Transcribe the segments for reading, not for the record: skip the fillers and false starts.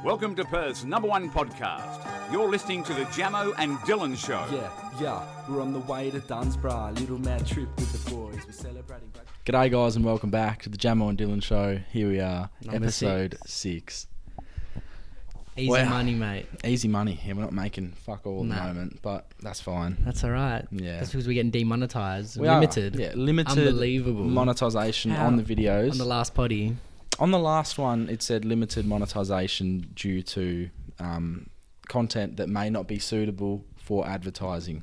Welcome to Perth's #1 podcast. You're listening to the Jamo and Dylan Show. Yeah, we're on the way to Dunsborough. Little mad trip with the boys. We're celebrating. G'day guys and welcome back to the Jamo and Dylan Show. Here we are, Number episode 6. Easy Wow. money, mate. Easy money. Yeah, we're not making fuck all at Nah. the moment, but that's fine. That's all right. Yeah. That's because we're getting demonetized. We are. Limited. Yeah, limited Unbelievable. monetization How? on the videos. On the last potty. On the last one, it said limited monetization due to content that may not be suitable for advertising.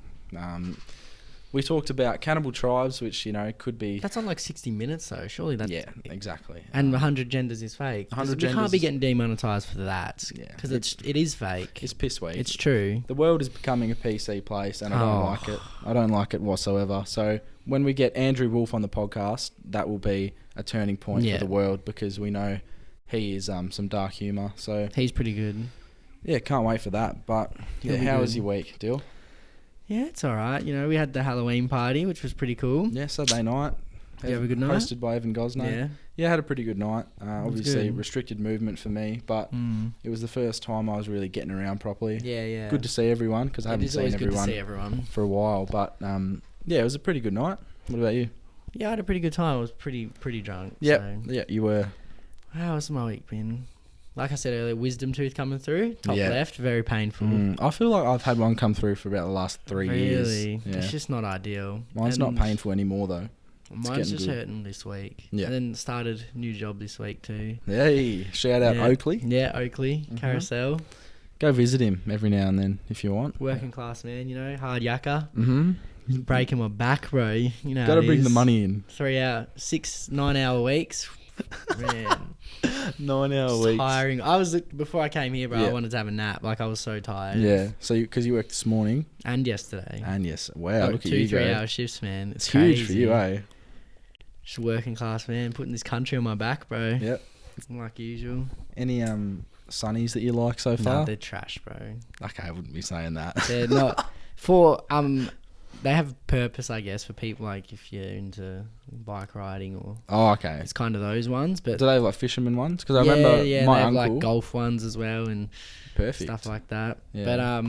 We talked about Cannibal Tribes, which, could be... That's on like 60 minutes though. Surely that's... Yeah, exactly. And 100 genders is fake. 100 We can't genders be is- getting demonetized for that. Yeah. Because it is fake. It's piss weak. It's true. The world is becoming a PC place, and I don't Oh. like it. I don't like it whatsoever. So when we get Andrew Wolf on the podcast, that will be a turning point Yeah. for the world, because we know he is some dark humour. So He's pretty good. yeah, can't wait for that. But He'll yeah, be how good. was your week, Dill? Yeah, it's all right. We had the Halloween party, which was pretty cool. Yeah, Saturday night. Did you have a good night? Hosted by Evan Gosno. Yeah, I had a pretty good night. Obviously, good. restricted movement for me, but it was the first time I was really getting around properly. Yeah. Good to see everyone, because I haven't It is seen always good to everyone see everyone. for a while. But yeah, it was a pretty good night. What about you? Yeah, I had a pretty good time. I was pretty drunk. Yeah, So. yeah, you were. How's my week been? Like I said earlier, wisdom tooth coming through, top Yeah. left, very painful. I feel like I've had one come through for about the last 3 years. Really? Yeah. It's just not ideal. Mine's And not painful anymore though. Mine's getting just good. hurting this week. Yeah. And then started new job this week too. Hey, shout out Yeah. Oakley. Yeah, Oakley, Mhm. Carousel. Go visit him every now and then if you want. Working class man, hard yakka. Mm-hmm. Breaking my back, bro. You know Got to how it bring the is. money in. 9 hour weeks. Man, 9 hour it's weeks. tiring. Before I came here, bro, Yeah. I wanted to have a nap. Like I was so tired. Yeah. So because you worked this morning, And yesterday. and yes, wow, look at you 2-3 go. hour shifts, man. It's It's huge crazy. for you, eh? Just working class man, putting this country on my back, bro. Yep. Like usual. Any sunnies that you like so Nah, far? they're trash, bro. Okay, I wouldn't be saying that. They're not for they have purpose, I guess, for people like if you're into bike riding or Oh, okay. it's kind of those ones. But Do they have like fisherman ones? Because I yeah, remember yeah, my they have uncle. like golf ones as well and Perfect. stuff like that. Yeah. But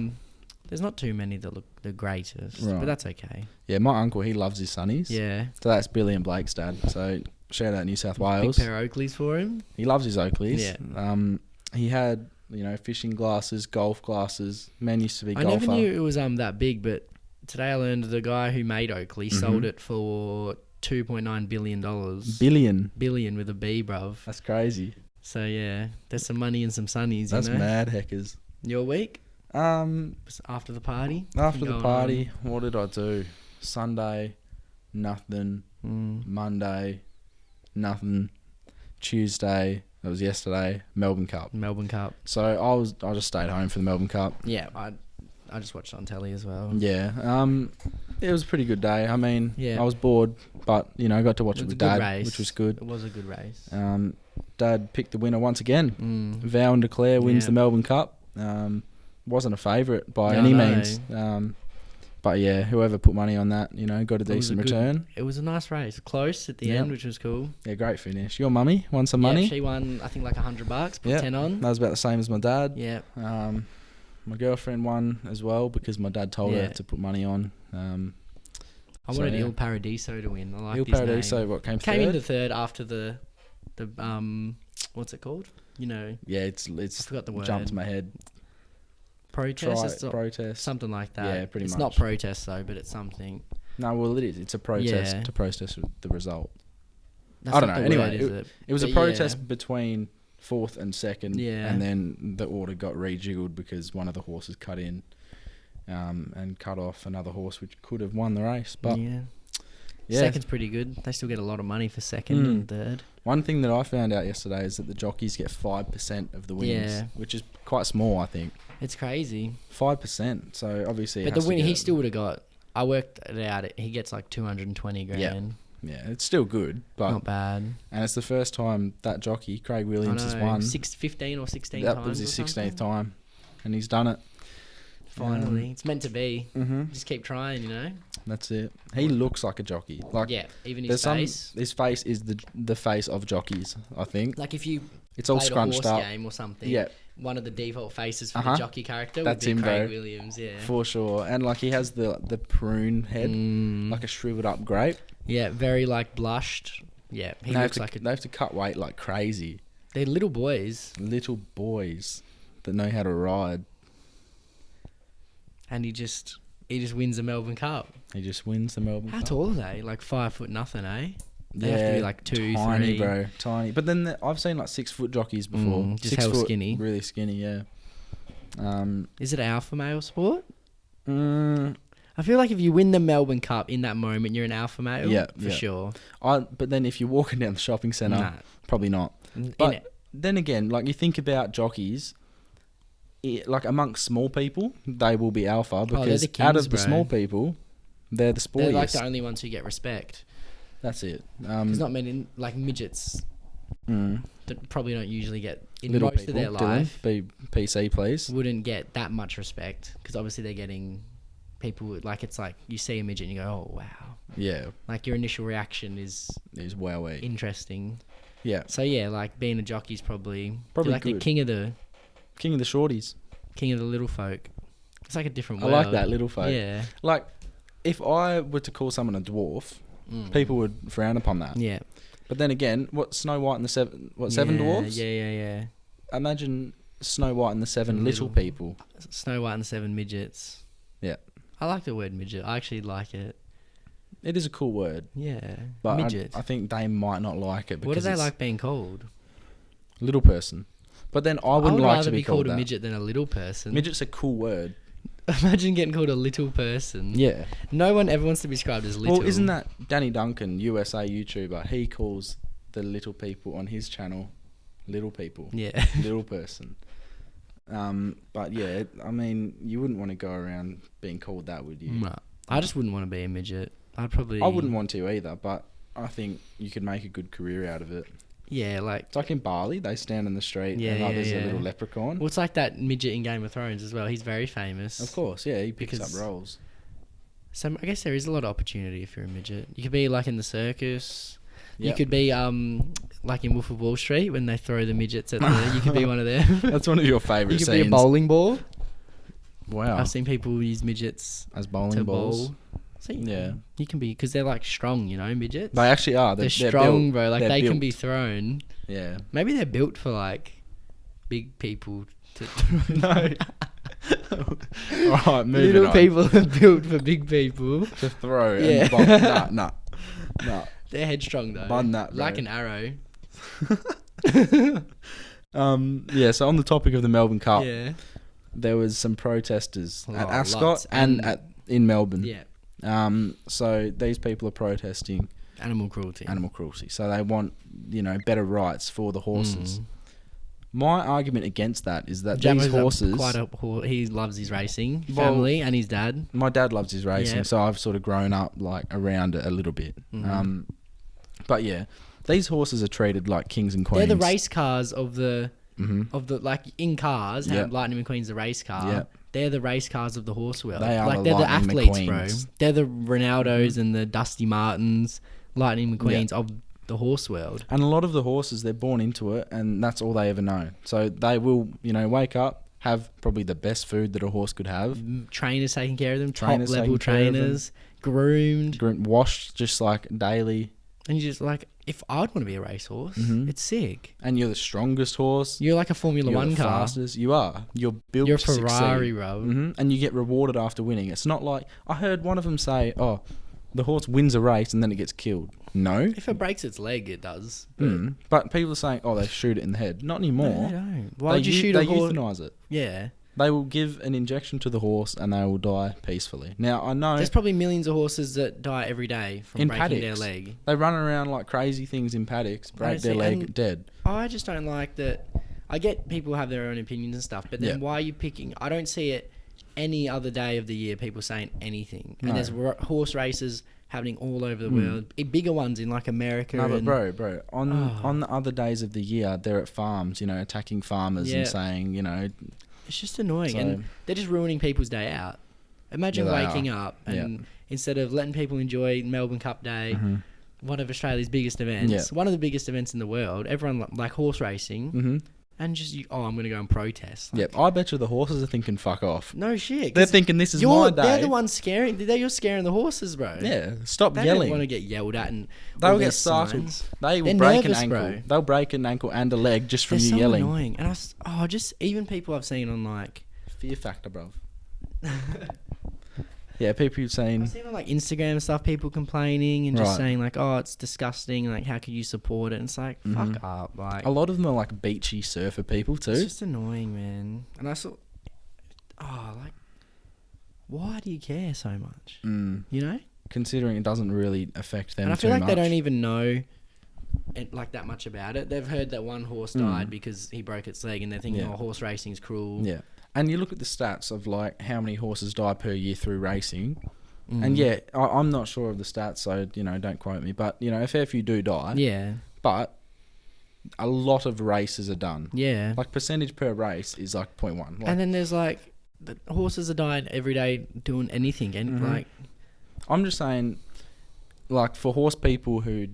there's not too many that look the greatest, Right. but that's okay. Yeah, my uncle, he loves his sunnies. Yeah, So that's Billy and Blake's dad. So shout out New South big Wales. pair of Oakleys for him. He loves his Oakleys. Yeah. He had, fishing glasses, golf glasses. Man used to be I golfer. never knew it was that big, but today I learned the guy who made Oakley sold it for $2.9 billion. Billion with a B, bruv. That's crazy. So yeah, there's some money and some sunnies. That's mad heckers. Your week After after the party? the party, what did I do? Sunday, nothing. Monday, nothing. Tuesday, that was yesterday, Melbourne Cup. Melbourne Cup. So I just stayed home for the Melbourne Cup. Yeah, I just watched on telly as well. Yeah. It was a pretty good day. I mean, Yeah. I was bored, but I got to watch it It was with a good Dad, race. which was good. It was a good race. Dad picked the winner once again. Vow and Declare wins Yeah. the Melbourne Cup. Wasn't a favourite by Yeah, any I know. means. But yeah, whoever put money on that, got a It was decent a good- return. It was a nice race. Close at the Yeah. end, which was cool. Yeah, great finish. Your mummy won some money. Yeah, she won, I think, like $100. Put Yeah. 10 on. That was about the same as my dad. Yeah. My girlfriend won as well because my dad told Yeah. her to put money on. I So, wanted yeah. Il Paradiso to win. I like Il his Paradiso, name. what came Came third? into third after the what's it called? Yeah, it's I forgot the word. jumped to my head. Protest. It's not- Protest. something like that. Yeah, pretty it's much. not protest though, but it's something. No, well, it is. It's a protest Yeah. to protest the result. That's I don't not know. the Anyway, word, is it? It was a But protest yeah. between fourth and second, Yeah. and then the order got rejiggled because one of the horses cut in and cut off another horse, which could have won the race. But yeah. yeah, Second's pretty good. They still get a lot of money for second and third. one thing that I found out yesterday is that the jockeys get 5% of the wins, Yeah. which is quite small, I think. It's crazy. 5%. So obviously, it But has the to win, he get- still would have got. I worked it out. He gets like 220 grand. Yeah, it's still good, but Not bad. and it's the first time that jockey Craig Williams I has know. won. 15 or 16 That times. was his or 16th something. time, and he's done it. Finally, it's meant to be. Mm-hmm. Just keep trying. That's it. He looks like a jockey. Like Yeah, even his there's face. his face is the face of jockeys. I think. Like if you It's all played scrunched a horse up. game or something. Yeah. One of the default faces for Uh-huh. the jockey character That's would him, be Craig bro. Williams. Yeah. For sure. And like he has the prune head, like a shriveled up grape. Yeah, very like blushed. Yeah, he They have, looks to, like they have to cut weight like crazy. they're little boys, Little boys that know how to ride. and he just wins the Melbourne Cup. He just wins the Melbourne How Cup. tall are they? Like 5'0" nothing, eh? They have to be like 2, tiny, 3. bro, tiny. But then I've seen like 6 foot jockeys before. Just 6 hell foot, skinny. really skinny. Yeah. Is it alpha male sport? Mm, I feel like if you win the Melbourne Cup in that moment, you're an alpha male. Yeah, for yeah. sure. but then if you're walking down the shopping centre, Nah. probably not. In But it. then again, like you think about jockeys, like amongst small people, they will be alpha they're because the out kings, of the bro. small people, they're the They're like sportiest. the only ones who get respect. That's it. There's not many like midgets that probably don't usually get in little most people. of their Dylan, life. be PC, please. Wouldn't get that much respect because obviously they're getting people like it's like you see a midget and you go, oh wow, Yeah, like your initial reaction is is wowie. interesting. Yeah, So yeah, like being a jockey's probably like good. the king of the shorties. little folk. It's like a different I world. like that little folk. Yeah, Like, if I were to call someone a dwarf, people would frown upon that. yeah. But then again, what Snow White and the seven dwarfs? Yeah. Imagine Snow White and the seven little Little. people. Snow White and the 7 midgets. Yeah, I like the word midget. I actually like it. it is a cool word, Yeah, but midget. I think they might not like it because What do they it's like being called? little person. But then I wouldn't would like rather to be called a that. midget than a little person. Midget's a cool word. Imagine getting called a little person. Yeah. No one ever wants to be described as little. Well, isn't that Danny Duncan, USA YouTuber? He calls the little people on his channel little people. Yeah. Little person. But yeah, I mean, you wouldn't want to go around being called that, would you? No. I just wouldn't want to be a midget. I'd probably. I wouldn't want to either, but I think you could make a good career out of it. Yeah, like. It's like in Bali, they stand in the street Yeah, and like yeah, there's yeah. a little leprechaun. Well, it's like that midget in Game of Thrones as well. He's very famous. Of course, yeah, he picks Because- up roles. So I guess there is a lot of opportunity if you're a midget. You could be like in the circus. You Yep. could be like in Wolf of Wall Street when they throw the midgets at the. You could be one of them. That's one of your favourite You could scenes. be a bowling ball. Wow. I've seen people use midgets As bowling to balls. bowl. So, Yeah. You can be because they're like strong, midgets. They actually are. They're They're strong, built. bro. Like They're they can built. be thrown. Yeah. Maybe they're built for like big people to. No. All right, moving Little on. people are built for big people. To throw. Yeah. And nah. They're headstrong though. Bun that, bro. Like an arrow. Yeah, so on the topic of the Melbourne Cup, Yeah. there was some protesters at Oh, Ascot lots. and in Melbourne. Yeah. So these people are protesting Animal cruelty. animal cruelty. So they want, better rights for the horses. Mm. My argument against that is that Jamo's these horses... he loves his racing Well- family and his dad. My dad loves his racing, Yeah. so I've sort of grown up like around it a little bit. Mhm. But yeah, these horses are treated like kings and queens. They're the race cars of the Mm-hmm. like in cars. Yep. Lightning McQueen's the race car. Yep. They're the race cars of the horse world. They are like the they're the Lightning athletes, McQueens. bro. They're the Ronaldos and the Dusty Martins, Lightning McQueens of the horse world. And a lot of the horses, they're born into it, and that's all they ever know. So they will, wake up, have probably the best food that a horse could have, Trainers taking care of them, Trainers top level taking care of them. trainers, groomed, washed just like daily, and you just like, if I'd want to be a racehorse, Mhm. it's sick. and you're the strongest horse. You're like a Formula You're One the car. fastest. You are. You're built You're a to succeed. Ferrari, bro. And you get rewarded after winning. It's not like I heard one of them say, "Oh, the horse wins a race and then it gets killed." No, If it breaks its leg, it does. but people are saying, "Oh, they shoot it in the head." Not anymore. No, they don't. Why They would you eu- shoot They a horse? euthanize it. Yeah. They will give an injection to the horse and they will die peacefully. Now I know There's probably millions of horses that die every day from In breaking their paddocks. leg. they run around like crazy things in paddocks, break their see, leg, and- dead. I just don't like that. I get people have their own opinions and stuff, but then Yeah. why are you picking? I don't see it any other day of the year people saying anything. And No. there's horse races happening all over the world. Bigger ones in like America. No, but and bro, on the other days of the year, they're at farms, attacking farmers Yeah. and saying, It's just annoying, So- and they're just ruining people's day out. Imagine Yeah, they waking are. up and instead of letting people enjoy Melbourne Cup Day, one of Australia's biggest events, Yeah. one of the biggest events in the world. Everyone like horse racing, Mm-hmm. and just I'm going to go and protest. Like, Yep. I bet you the horses are thinking fuck off. No shit. They're 'cause thinking this is my day. They're the ones scaring. You're scaring the horses, bro. Yeah. Stop They yelling. don't want to get yelled at and They'll all get these startled. signs. They will They're break nervous, an ankle. bro. They'll break an ankle and a leg just from They're you so yelling. annoying. And just even people I've seen on like Fear factor, bro. Yeah, people saying. I've seen on like Instagram and stuff, people complaining and just Right. saying like, oh, it's disgusting. Like, how could you support it? And it's like, Mhm. fuck up. Like, A lot of them are like beachy surfer people too. it's just annoying, man. And I saw, like, why do you care so much? Mm. You know? Considering it doesn't really affect them And I feel too like much. they don't even know like that much about it. They've heard that one horse died because he broke its leg, and they're thinking, Yeah. oh, horse racing's cruel. Yeah, and you look at the stats of like how many horses die per year through racing, Mm. and yeah, I'm not sure of the stats, so don't quote me. But a fair few do die. Yeah. But a lot of races are done. Yeah. Like percentage per race is like 0.1. Like, And then there's like the horses are dying every day doing anything, and Mhm. like I'm just saying, like for horse people who,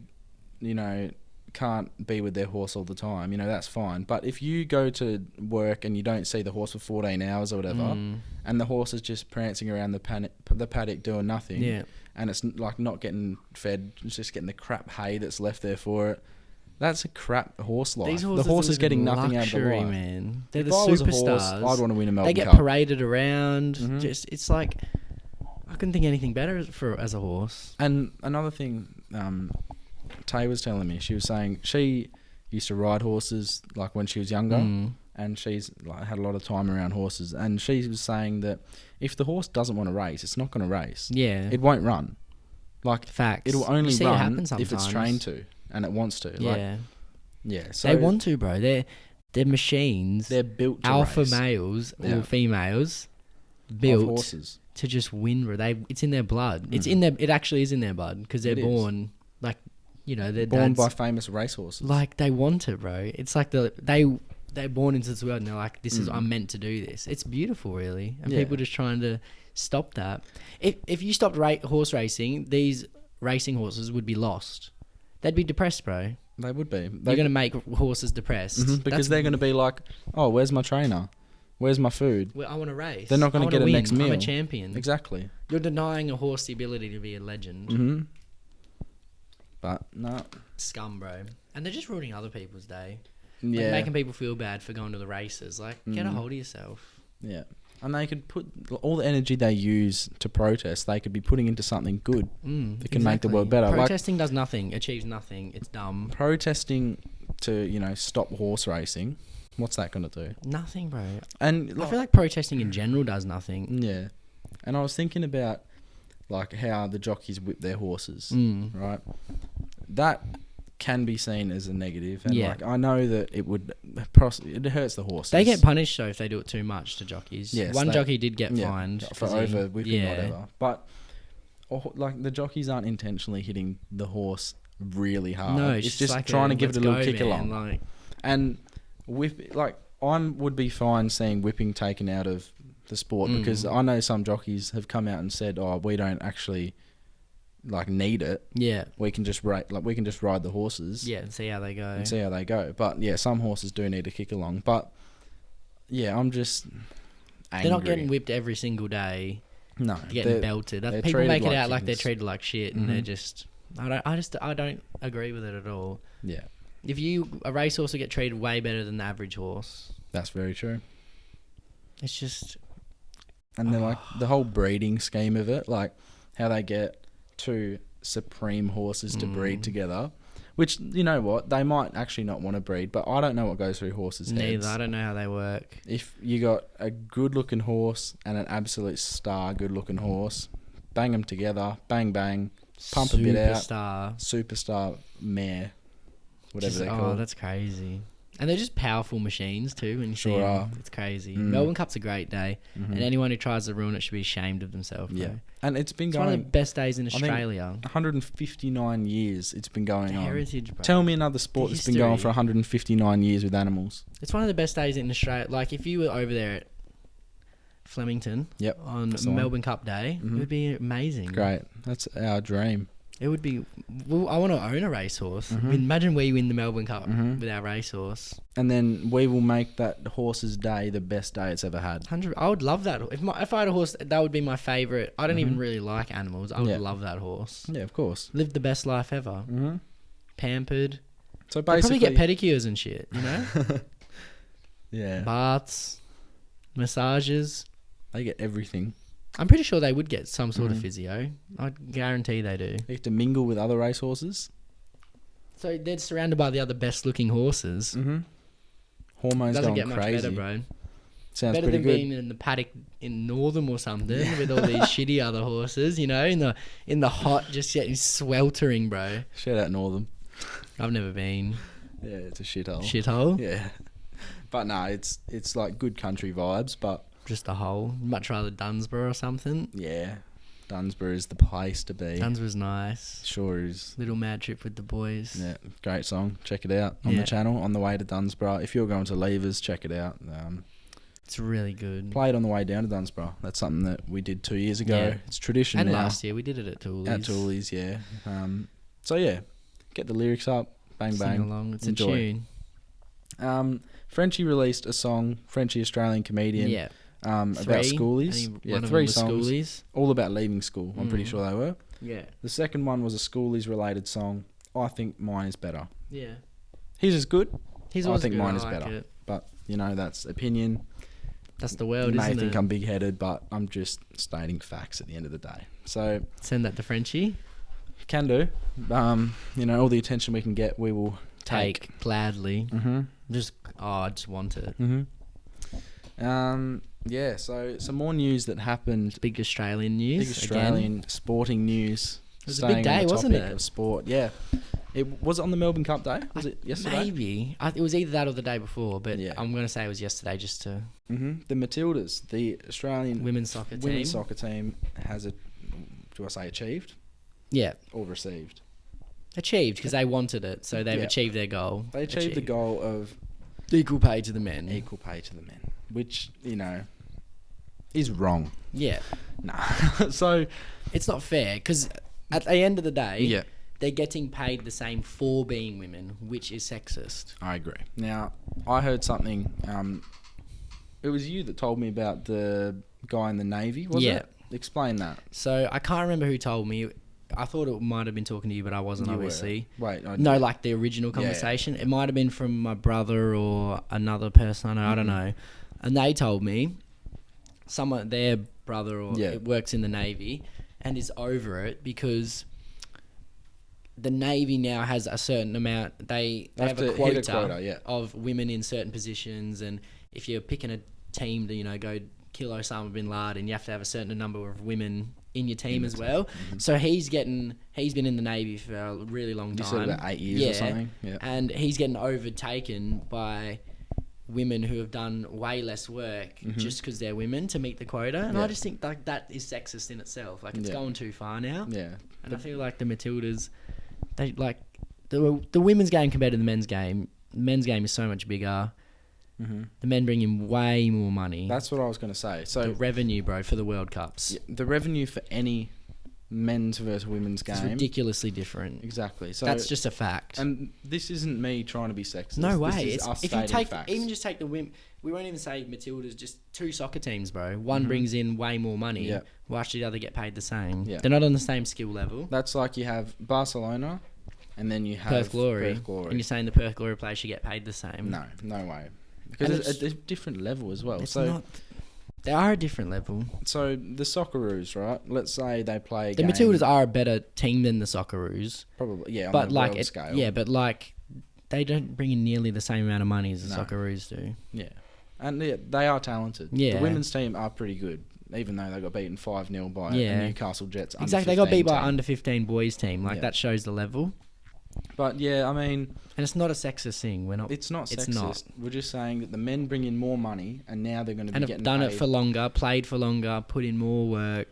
can't be with their horse all the time, that's fine. But if you go to work and you don't see the horse for 14 hours or whatever, and the horse is just prancing around the paddock doing nothing, yeah, and it's like not getting fed, it's just getting the crap hay that's left there for it, that's a crap horse life. these The horses horse is live getting in nothing out of the luxury, life. man. They're If the I was a horse, superstars. I'd want to win a Melbourne They get Cup. paraded around. Mhm. Just it's like I couldn't think of anything better as a horse. And another thing, Tay was telling me, she was saying she used to ride horses like when she was younger, Mm. and she's like had a lot of time around horses. And she was saying that if the horse doesn't want to race, it's not going to race. Yeah, It won't run. Like facts. it'll only You see it run happen if it's sometimes. trained to and it wants to. Like, Yeah, yeah. So they want to, bro. They're machines. They're built to alpha race males Yeah. or females of built horses. to just win, bro. It's in their blood. It's Mm. in their. It actually is in their blood because they're It is. born like, they're Born dads, by famous racehorses. like they want it, bro. It's like they're born into this world and they're like, this is Mm. I'm meant to do this. It's beautiful, really, and Yeah. people just trying to stop that. If you stopped horse racing, these racing horses would be lost. They'd be depressed, bro. They would be. You're gonna make horses depressed Mhm, because they're going to be like, oh, where's my trainer? Where's my food? Well, I want to race. They're not gonna I wanna get a win. next I'm meal. a champion. Exactly. You're denying a horse the ability to be a legend. Hmm. But no. Scum, bro. And they're just ruining other people's day. Like, Yeah. making people feel bad for going to the races. Like, get a Mm. hold of yourself. Yeah. And they could put all the energy they use to protest, they could be putting into something good. It can make the world better. Like- Protesting does nothing, achieves nothing. It's dumb. Protesting to, stop horse racing, what's that going to do? Nothing, bro. And I feel like protesting in general does nothing. yeah. And I was thinking about like how the jockeys whip their horses, Mm. right? That can be seen as a negative, and Yeah. like I know that it hurts the horses. They get punished though if they do it too much to jockeys. Yes, One they- jockey did get Yeah, fined for 'cause he- over whipping yeah. whatever. But like the jockeys aren't intentionally hitting the horse really hard. No, it's just like trying to give it a little let's go, kick man, along. Like, And would be fine seeing whipping taken out of the sport because I know some jockeys have come out and said, "Oh, we don't actually need it. yeah, We can just ride the horses, yeah, and see how they go. and see how they go." But yeah, some horses do need to kick along. But yeah, I'm just angry. They're not getting whipped every single day. No, They're getting they're- belted. they're People treated make it like out like they're kittens. treated like shit, and they're Mhm. just. I don't agree with it at all. Yeah, If a racehorse will get treated way better than the average horse. that's very true. It's just And then the whole breeding scheme of it, like how they get two supreme horses to breed together, which you know what, they might actually not want to breed, but I don't know what goes through horses' neither. heads. I don't know how they work. If you got a good-looking horse and an absolute star good-looking horse, bang them together, bang bang, pump a bit out, Superstar. superstar mare, whatever they're Oh, called. that's crazy. And they're just powerful machines too. When you see Sure them, are. it's crazy. Mm. Melbourne Cup's a great day, Mhm. and anyone who tries to ruin it should be ashamed of themselves. Bro. Yeah, and it's been It's one of the going best days in think Australia. 159 years. It's been going on. Heritage, bro. Tell me another sport The that's been going history. for 159 years with animals. It's one of the best days in Australia. Like if you were over there at Flemington Yep, on that's the one. Melbourne Cup Day, Mhm. it would be amazing. Great. That's our dream. It would be. Well, I want to own a racehorse. Imagine we win the Melbourne Cup with our racehorse. And then we will make that horse's day the best day it's ever had. I would love that. If I had a horse, that would be my favourite. I don't even really like animals. I would love that horse. Yeah, of course. Live the best life ever. Pampered. So They'll basically, probably get pedicures and shit, you know? yeah, Baths, massages. they get everything. I'm pretty sure they would get some sort of physio. I guarantee they do. They get to mingle with other racehorses. So they're surrounded by the other best looking horses. Hormones Doesn't going get much crazy. better, bro. Sounds Better pretty than good. being in the paddock in Northam or something with all these shitty other horses, you know, in the hot, just getting sweltering, bro. Shout out Northam. I've never been. Yeah, it's a shithole. Shithole? Yeah, but no, it's like good country vibes. But Just a hole. Much rather Dunsborough or something. yeah, Dunsborough is the place to be. Dunsborough's nice. Sure is. Little mad trip with the boys. Yeah, great song. Check it out on Yeah. the channel on the way to Dunsborough. If you're going to Levers, check it out. It's really good. Play it on the way down to Dunsborough. That's something that we did 2 years ago. Yeah. It's tradition And now. last year we did it at Toolies. At Toolies, yeah. So yeah, get the lyrics up, bang Sing bang. along. It's Enjoy. a tune. Frenchie released a song, Frenchie Australian comedian, Yeah. about Three. schoolies. Only Yeah, one of 3 them was songs, Schoolies. all about leaving school. I'm pretty Mm. sure they were. Yeah. The second one was a schoolies related song. I think mine is better. Yeah. His is good, He's I always think good. mine I is like better. it. but you know that's opinion. That's the You world, may isn't think it? I'm big headed, but I'm just stating facts at the end of the day. So Send that to Frenchie. can do. You know, all the attention we can get, we will take. Gladly. Mm-hmm. I just want it. Yeah, so some more news that happened. Big Australian news. Big Australian sporting news. It was a Staying big on day, the wasn't topic it? Of sport, yeah. It was it on the Melbourne Cup day. Was it yesterday? Maybe. It was either that or the day before, but Yeah. I'm going to say it was yesterday just to... The Matildas, the Australian Women's soccer team. women's soccer team, has do I say achieved Yeah. or received? Achieved, because they wanted it, so they've Yeah. achieved their goal. They achieved the goal of Equal pay to the men. equal pay to the men, which you know is wrong. Yeah. Nah. So It's not fair, because at the end of the day, yeah, they're getting paid the same for being women, which is sexist. I agree. Now I heard something. It was you that told me about the guy in the Navy, was Yeah. it? Explain that. So I can't remember who told me. I thought it might have been talking to you, but I wasn't, You were. obviously. Wait, No, like the original Yeah. conversation. It might have been from my brother or another person I know. I don't know. And they told me their brother or Yeah. it works in the Navy and is over it because the Navy now has a certain amount. They They have have a to hit a quota, quota, yeah. of women in certain positions, and if you're picking a team to go kill Osama bin Laden, you have to have a certain number of women in your team as well. So he's been in the Navy for a really long You time. said about 8 years or something. Yeah. And he's getting overtaken by women who have done way less work just because they're women to meet the quota. And Yeah. I just think like that is sexist in itself. Like it's Yeah. going too far now. Yeah. And I feel like the Matildas, they like the women's game compared to the men's game. The men's game is so much bigger. The men bring in way more money. That's what I was going to say. the So revenue, bro, for the World Cups. the revenue for any men's versus women's It's game, ridiculously different. exactly. So That's just a fact. and this isn't me trying to be sexist. No way. This is It's, us if you stating take facts. even just take the women, we won't even say Matilda's, just 2 soccer teams, bro. One brings in way more money. Yeah. Why should the other get paid the same? Yeah. They're not on the same skill level. That's like you have Barcelona, and then you have Perth Glory. Perth Glory. And you're saying the Perth Glory players should get paid the same? No, no way. And Because it's it's- a different level as well. It's So not. They are a different level. so the Socceroos, right? Let's say they play a The game, Matildas are a better team than the Socceroos. probably on But the like, world scale. yeah, but like, they don't bring in nearly the same amount of money as the No. Socceroos do. Yeah. And they are talented. Yeah. The women's team are pretty good, even though they got beaten 5-0 by Yeah. a Newcastle Jets under Exactly, they got beat by 15 team. under 15 boys team. Like Yeah. that shows the level. But yeah, I mean, And it's not a sexist thing. We're not. it's not sexist. It's not. We're just saying that the men bring in more money, and now they're going to be And have getting done paid. it for longer, played for longer, put in more work.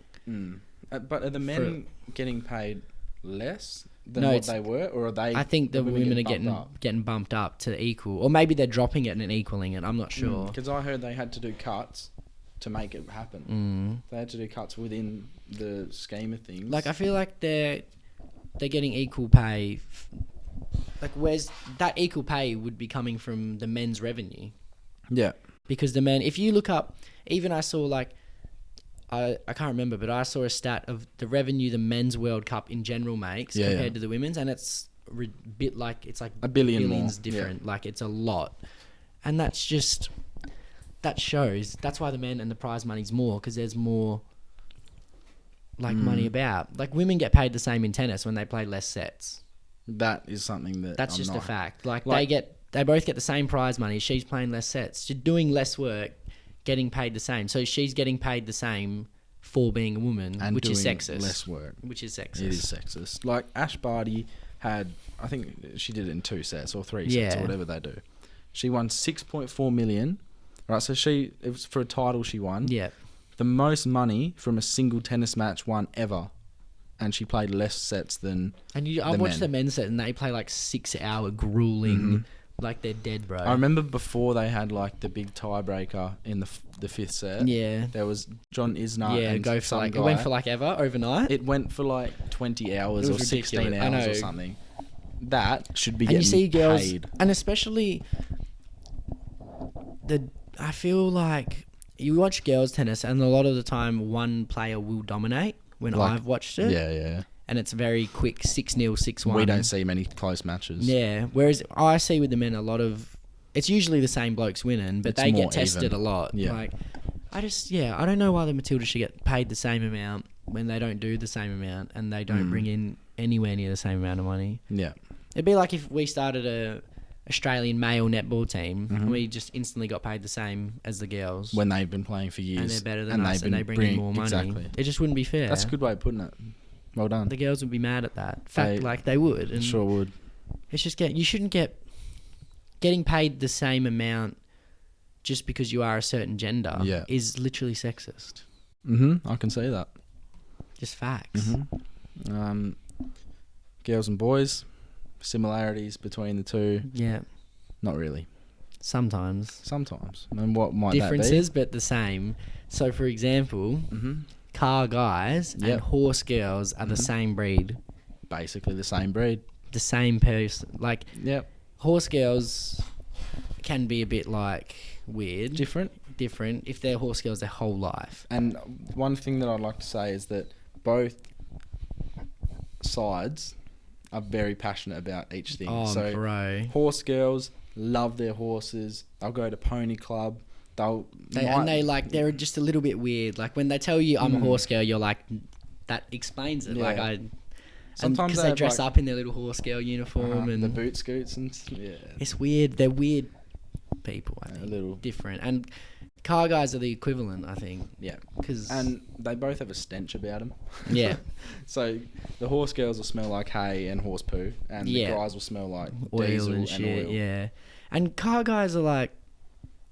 But are the men getting paid less than No, what it's- they were, or are they? I think the women are bumped getting bumped up to equal, or maybe they're dropping it and equaling it. I'm not sure. Because I heard they had to do cuts to make it happen. They had to do cuts within the scheme of things. Like I feel like they're getting equal pay. Like, where's that equal pay would be coming from the men's revenue? Yeah. Because the men, if you look up, even I saw like, I can't remember, but I saw a stat of the revenue the men's World Cup in general makes compared to the women's, and it's it's like $1 billion billions more. different. Like, it's a lot, and that shows. That's why the men and the prize money's more, because there's more money about. Like, women get paid the same in tennis when they play less sets. That is something That's I'm just not. a fact. Like they both get the same prize money. She's playing less sets. She's doing less work, getting paid the same. So she's getting paid the same for being a woman, And which is doing sexist. less work. Which is sexist. It is sexist. Like, Ash Barty had, I think she did it in 2 sets or 3 sets Yeah. or whatever they do. She won 6.4 million. Right, so it was for a title she won. Yeah. The most money from a single tennis match won ever. And she played less sets than And I the watched men. the men's set, and they play like 6-hour grueling, like they're dead, bro. I remember before they had like the big tiebreaker in the 5th set. Yeah. There was John Isner Yeah, and go for some like guy. it went for like ever overnight. It went for like 20 hours It or was 16 ridiculous. I hours or know. something. That should be And you getting see girls, paid. and especially I feel like you watch girls tennis, and a lot of the time one player will dominate. When Like, I've watched it, Yeah. and it's very quick, 6-0, 6-1. We don't see many close matches. Yeah, whereas I see with the men a lot of, it's usually the same blokes winning, but It's they more get tested even. a lot. Yeah. Like, I don't know why the Matildas should get paid the same amount when they don't do the same amount and they don't bring in anywhere near the same amount of money. Yeah. It'd be like if we started a Australian male netball team and we just instantly got paid the same as the girls. When they've been playing for years. And they're better than and us, they've and they been bring in more money. Exactly. It just wouldn't be fair. That's a good way of putting it. Well done. The girls would be mad at that. Fact, They- they would. And Sure would. it's just you shouldn't getting paid the same amount just because you are a certain gender Yeah. is literally sexist. I can see that. Just facts. Girls and boys, similarities between the two. Yeah. Not really. Sometimes. Sometimes. And what might Differences, but the same. So, for example, that be? car guys Yep. and horse girls are the same breed. Basically the same breed. The same person. Like, Yep. horse girls can be a bit, like, weird. Different. If they're horse girls their whole life. And one thing that I'd like to say is that both sides are very passionate about each thing. Oh, so bro. horse girls love their horses. They'll go to pony club. They're just a little bit weird. Like, when they tell you I'm a horse girl, you're like, that explains it. Yeah. Like, Sometimes because they they have, dress like- up in their little horse girl uniform and the boot scoots and yeah. it's weird. They're weird people, I A think. little. Different. And car guys are the equivalent, I think. Yeah. 'Cause- And they both have a stench about them. Yeah. So the horse girls will smell like hay and horse poo, and Yeah. the guys will smell like Oil diesel and shit, oil. yeah. And car guys are like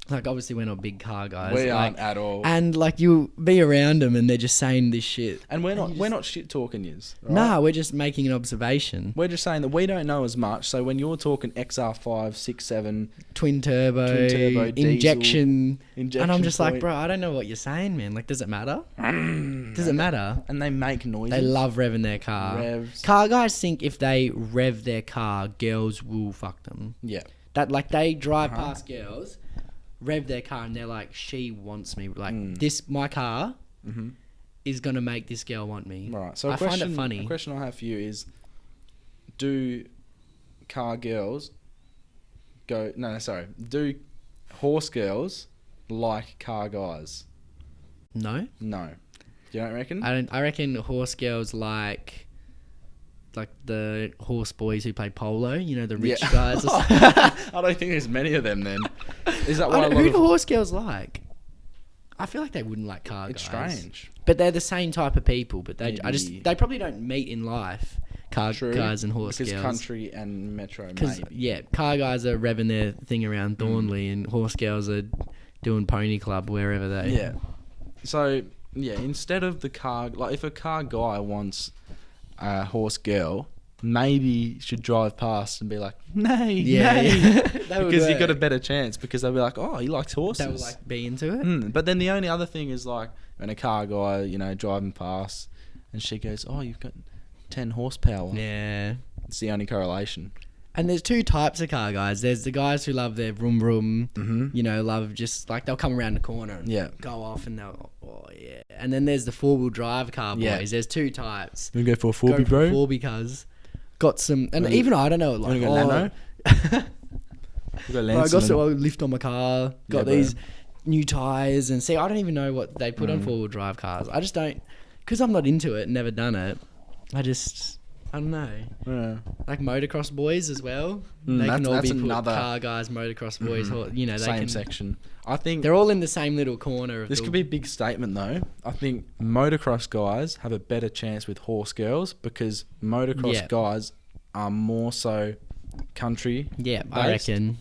obviously we're not big car guys. We like, aren't at all. And like you be around them and they're just saying this shit. And we're not shit talking yous. Right? Nah, we're just making an observation. We're just saying that we don't know as much. So when you're talking XR5, 6, 7, Twin turbo, diesel, injection, and I'm injection just like, point. bro, I don't know what you're saying, man. Like, does it matter? Does it matter? and they make noises. They love revving their car. Revs. Car guys think if they rev their car, girls will fuck them. Yeah. That like they drive past girls, rev their car, and they're like, she wants me. Like my car is gonna make this girl want me. Right. So I find it funny. A question I have for you is, do car girls go? No, sorry. Do horse girls like car guys? No, No. You don't reckon? I reckon horse girls like the horse boys who play polo. You know, the rich Yeah. guys. I don't think there's many of them. Then is that why a lot Who of? do horse girls like? I feel like they wouldn't like car It's guys. strange. But they're the same type of people. But they Maybe. they probably don't meet in life. Car True. guys and horse because girls. country and metro Because maybe. yeah, car guys are revving their thing around Thornley, and horse girls are doing pony club wherever they. Yeah. So yeah, instead of the car, like if a car guy wants a horse girl, maybe you should drive past and be like, nay, Yeah, nay. yeah. That would because you got a work. better chance because they'll be like, oh, he likes horses. They would like be into it. But then the only other thing is like when a car guy, driving past, and she goes, oh, you've got 10 horsepower. Yeah. It's the only correlation. And there's two types of car guys. There's the guys who love their vroom vroom, you know, love just like they'll come around the corner and Yeah. go off and they'll, oh yeah. And then there's the 4-wheel drive car boys. Yeah. There's two types. You go for a Go 4B, for bro? 4B cars. Got some, and Wanna- even I don't know, like, You want to go Lando? You got I got Lancelin. some lift on my car. Got Yeah, bro. these new tires, and see, I don't even know what they put Mm. on 4-wheel drive cars. I just don't, because I'm not into it, never done it. I don't know. Yeah. Like motocross boys as well. Mm, They that's- can all that's be put another- car guys, motocross boys. You know, they Same can. section. I think They're all in the same little corner. Of this the, could be a big statement though. I think motocross guys have a better chance with horse girls because motocross Yeah. guys are more so country. Yeah, I based. reckon.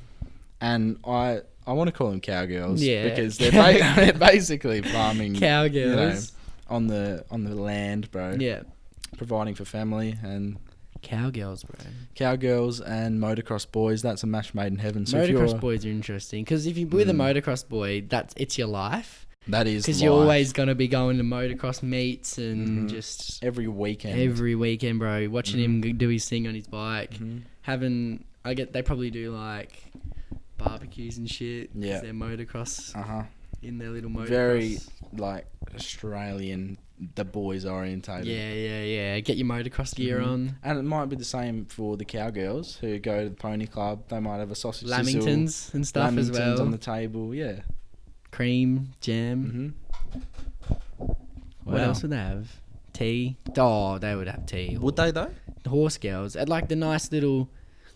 And I want to call them cowgirls. Yeah. Because they're, they're basically farming Cowgirls. on the land, bro. Yeah, Providing for family and cowgirls, bro. cowgirls and motocross boys. That's a match made in heaven. So if Motocross you're, boys are interesting because if you're with a motocross boy, it's your life. that is Because life. you're always gonna be going to motocross meets and just every weekend. every weekend, bro. Watching him do his thing on his bike, Mhm. having they probably do like barbecues and shit. 'cause Yeah. they're motocross in their little motocross. Very like Australian, the boys orientated. Yeah. Get your motocross gear on. And it might be the same for the cowgirls who go to the pony club. They might have a sausage sizzle, Lamingtons and stuff as Lamingtons well. on the table. Yeah. Cream, jam. What Wow. else would they have? Tea. Oh, they would have tea. Would they though? The horse girls at like the nice little,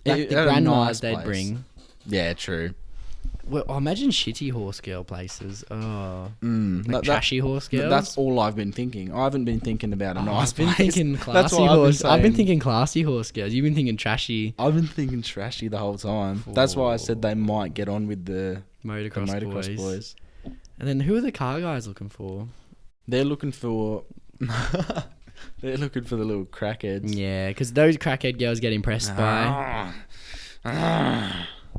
Yeah, like the at a grandmas nice they'd place. bring. Yeah, true. Well, imagine shitty horse girl places. Oh, Mm. like trashy horse girls. That's all I've been thinking. I haven't been thinking about a nice I've been place. thinking That's classy what I've been horse. I've been saying. thinking classy horse girls. You've been thinking trashy I've been thinking trashy the whole time. That's why I said they might get on with the motocross, boys. boys. And then who are the car guys looking for? They're looking for. They're looking for the little crackheads. Yeah, because those crackhead girls get impressed by.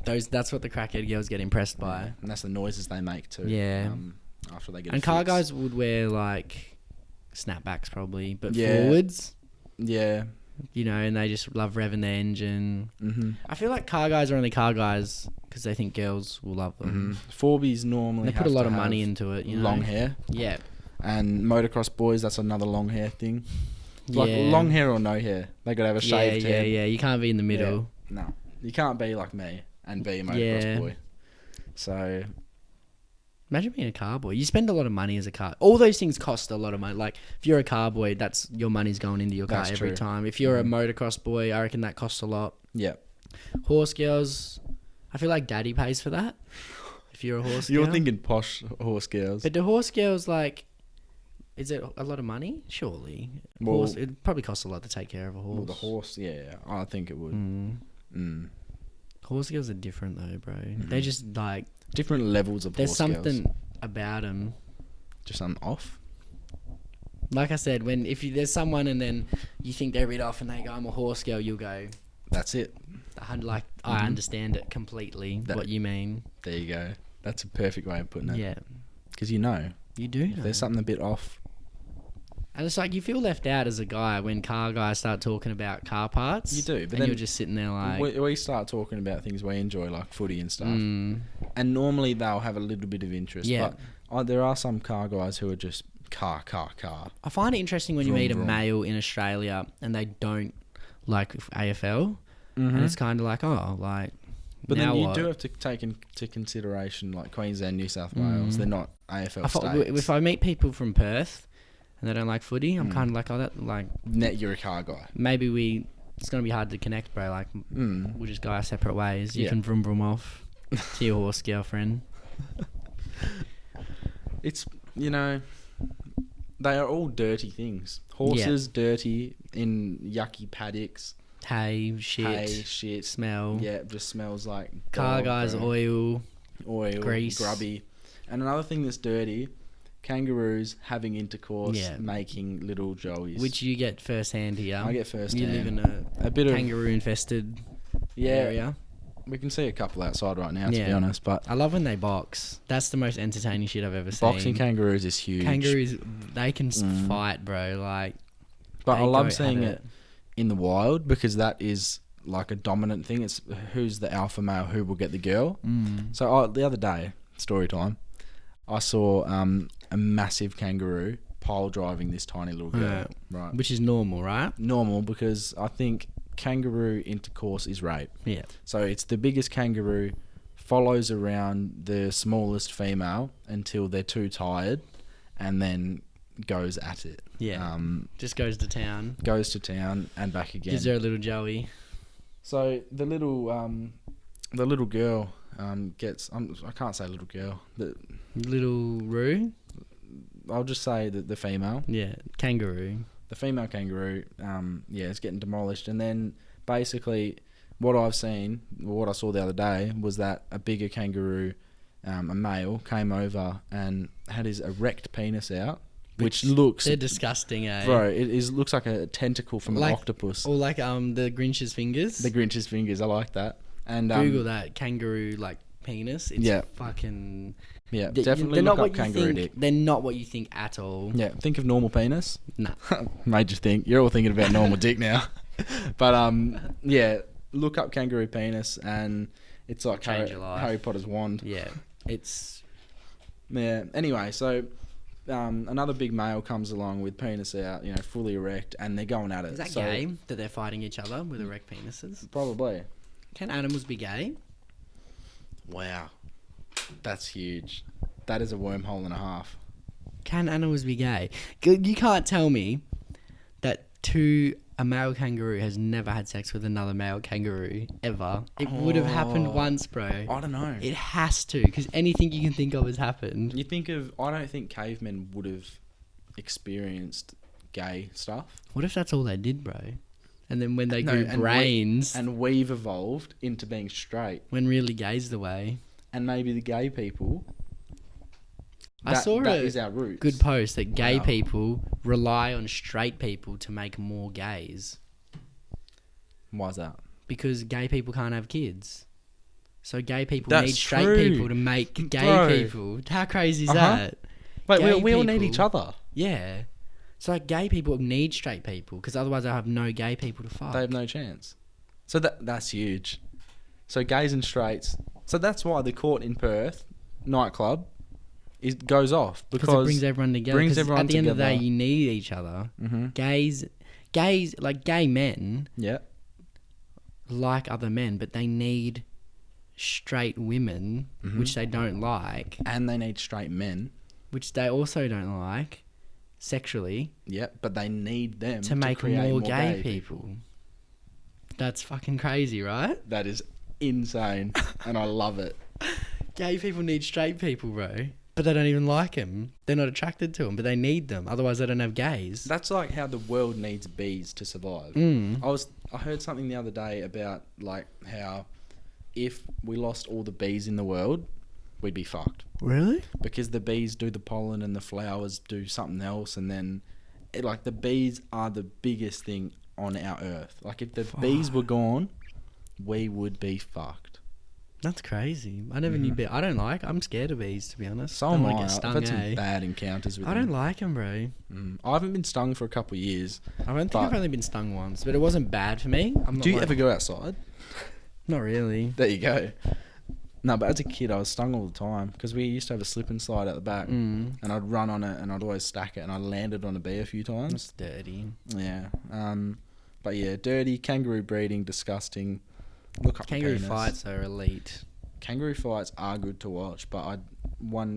That's what the crackhead girls get impressed by. And that's the noises they make too. Yeah. After they get. And a car fix. guys would wear like snapbacks probably, but Yeah. forwards, Yeah. you know, and they just love revving their engine. Mhm. I feel like car guys are only car guys because they think girls will love them. Mhm. Forbies normally. They put a lot of money into it, you know. long hair. Yeah. And motocross boys, that's another long hair thing. Like Yeah. long hair or no hair, they gotta have a shaved yeah, head. yeah. You can't be in the middle. No, you can't be like me and be a motocross Yeah. boy. So Imagine being a car boy. You spend a lot of money as a car. All those things cost a lot of money. Like if you're a car boy, that's your money's going into your car That's every true. time. If you're a motocross boy, I reckon that costs a lot. yeah, Horse girls, I feel like daddy pays for that. If you're a horse you're girl. thinking posh horse girls. But do horse girls like? Is it a lot of money? Surely. Well- Horse, it probably costs a lot to take care of a horse. Well, the horse, yeah, I think it would. Mm. Horse girls are different though, bro. Mm-hmm. They just like Different levels of there's horse girls. something about them. Just something off. Like I said, there's someone and then you think they're a bit off and they go, I'm a horse girl, you'll go, That's it. I understand it completely, That- what you mean. There you go. That's a perfect way of putting it. Yeah, Because you know, you do know. if there's something a bit off. And it's like you feel left out as a guy when car guys start talking about car parts. You do, but and then you're just sitting there like, we start talking about things we enjoy, like footy and stuff. mm, And normally they'll have a little bit of interest. Yeah. But there are some car guys who are just car. I find it interesting when you Vroom, meet a vroom. male in Australia and they don't like AFL, Mm-hmm. and it's kind of like, oh, like, But now then you what? do have to take into consideration like Queensland, New South Wales. They're not AFL states. If I meet people from Perth and they don't like footy, I'm Mm. kind of like, oh, that like Net, you're a car guy. maybe it's gonna be hard to connect, bro. Like Mm. we'll just go our separate ways. You Yeah. can vroom vroom off to your horse girlfriend. It's, they are all dirty things. Horses, dirty, in yucky paddocks. Hay, shit, Hay, shit. smell. Yeah, it just smells like Car dog, guys, bro. oil. grease, grease. grubby. And another thing that's dirty, kangaroos having intercourse, Yeah. making little joeys. Which you get first hand here. I get first You hand. live in a bit of kangaroo infested area. We can see a couple outside right now, to be Yeah. honest. But I love when they box. That's the most entertaining shit I've ever seen. boxing kangaroos is huge. Kangaroos, they can Mm. fight, bro. Like, But they I go love at seeing it. in the wild, because that is like a dominant thing. It's who's the alpha male, who will get the girl. So the other day, story time, I saw a massive kangaroo pile driving this tiny little girl. Yeah. Right. Which is normal, right? Normal, because I think kangaroo intercourse is rape. Yeah. So it's the biggest kangaroo, follows around the smallest female until they're too tired, and then goes at it. Yeah. Just goes to town. Goes to town and back again. Gives her a little Joey. So the little girl gets. I can't say little girl. Little Roo? I'll just say that the female. Yeah. Kangaroo. The female kangaroo. Is getting demolished, and then basically what I've seen, or what I saw the other day, was that a bigger kangaroo, a male, came over and had his erect penis out, which looks. They're disgusting, eh? Bro, looks like a tentacle from an octopus. Or like the Grinch's fingers. The Grinch's fingers. I like that. And Google that kangaroo like penis. It's fucking. Yeah, definitely look up kangaroo dick. They're not what you think at all. Yeah, think of normal penis. Nah. Made you think. You're all thinking about normal dick now. But look up kangaroo penis, and it's like Change your life. Harry Potter's wand. Yeah, it's. Yeah. Anyway, so another big male comes along with penis out, fully erect, and they're going at it. Is that gay that they're fighting each other with erect penises? Probably. Can animals be gay? Wow, that's huge. That is a wormhole and a half. Can animals be gay? You can't tell me that a male kangaroo has never had sex with another male kangaroo ever. It would have happened once, bro. I don't know. It has to, because anything you can think of has happened. I don't think cavemen would have experienced gay stuff. What if that's all they did, bro? And then when they grew brains... we've evolved into being straight. When really gay's the way. And maybe the gay people... I saw that is our roots. Good post that gay people rely on straight people to make more gays. Why's that? Because gay people can't have kids. So gay people That's need straight true. people to make gay people. How crazy is that? Wait, we all need each other. Yeah. So like gay people need straight people, because otherwise they'll have no gay people to fuck. They have no chance. So that's huge. So gays and straights. So that's why the court in Perth nightclub goes off, because it brings everyone together. Brings everyone at the end of the day, together. you need each other. Mm-hmm. Gays, like gay men, like other men, but they need straight women, which they don't like, and they need straight men, which they also don't like sexually. Yep, but they need them to make create more gay people. That's fucking crazy, right? That is insane, and I love it. Gay people need straight people, bro. But they don't even like them. They're not attracted to them, but they need them. Otherwise, they don't have gays. That's like how the world needs bees to survive. I heard something the other day about like how if we lost all the bees in the world, we'd be fucked. Really? Because the bees do the pollen and the flowers do something else, and then the bees are the biggest thing on our earth. Like if the bees were gone, we would be fucked. That's crazy. I never knew bees. I'm scared of bees, to be honest. So am I. Get stung, I've had some bad encounters with them. I don't like them, bro. I haven't been stung for a couple of years. I don't think I've only been stung once, but it wasn't bad for me. Do you ever go outside? Not really. There you go. No, but as a kid, I was stung all the time, because we used to have a slip and slide at the back, and I'd run on it, and I'd always stack it, and I landed on a bee a few times. That's dirty. Yeah. But yeah, dirty, kangaroo breeding, disgusting. Look up Kangaroo penis. fights are elite. Kangaroo fights are good to watch, but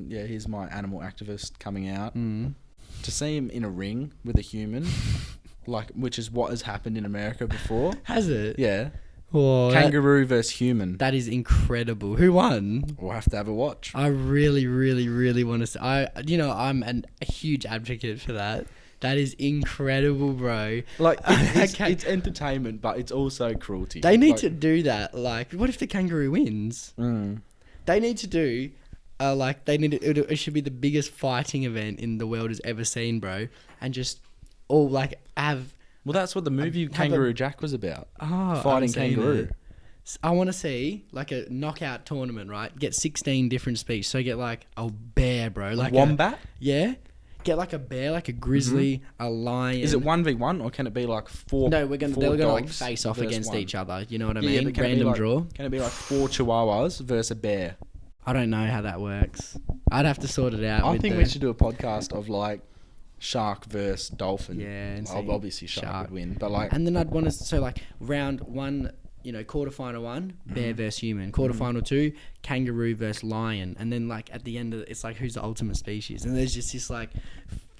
here's my animal activist coming out. To see him in a ring with a human, which is what has happened in America before. Has it? Yeah. Oh, Kangaroo versus human. That is incredible. Who won? We'll have to have a watch. I really, really, really want to see. I'm a huge advocate for that. That is incredible, bro. It's entertainment, but it's also cruelty. They need to do that. Like, what if the kangaroo wins? They need to do, it should be the biggest fighting event in the world has ever seen, bro. And just all have. Well, that's what the movie Kangaroo Jack was about. Oh, fighting kangaroo. I want to see a knockout tournament, right? Get 16 different species. So get a bear, bro. Like wombat? Yeah. Get like a bear, like a grizzly, a lion. Is it 1v1 or can it be like four? No, they're gonna like dogs face off versus against one? each other. You know what I Yeah, mean? but can it be Random like- draw. Can it be like 4 chihuahuas versus a bear? I don't know how that works. I'd have to sort it out. I with think the, we should do a podcast of like shark versus dolphin. Yeah, and see Obviously shark would win, but like And then I'd want to so like round one, quarterfinal one, bear versus human. Quarterfinal two, kangaroo versus lion. And then like at the end of it, it's like who's the ultimate species? And there's just this like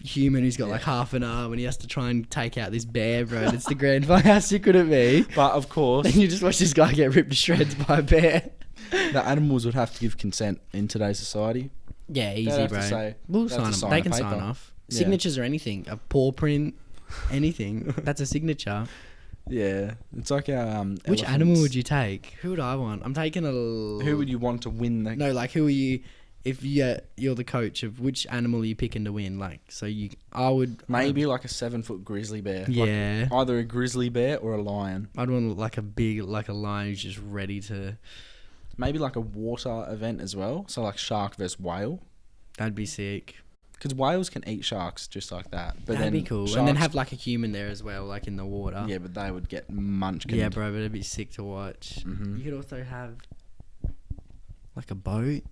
human who's got like half an arm and he has to try and take out this bear, bro. And it's the grand final. How sick could it be? but of course And you just watch this guy get ripped to shreds by a bear. the animals would have to give consent in today's society. Yeah, They'd easy, have bro. to say- We'll they'd have to sign them. sign They a can sign paper. off. Yeah. Signatures or anything. A paw print, anything. That's a signature. Yeah, it's like our Which elephants. animal would you take? Who would I want? I'm taking a. Who would you want to win the? No, like who are you? If you're the coach of which animal are you picking to win? Like, so I would Maybe like a 7-foot grizzly bear. Yeah. Like either a grizzly bear or a lion. I'd want like a big like a lion who's just ready to. Maybe like a water event as well. So like shark versus whale. That'd be sick. Because whales can eat sharks just like that. But That'd then be cool. Sharks, And then have like a human there as well, like in the water. Yeah, but they would get munchkin. Yeah, bro, but it'd be sick to watch. Mhm. You could also have like a boat,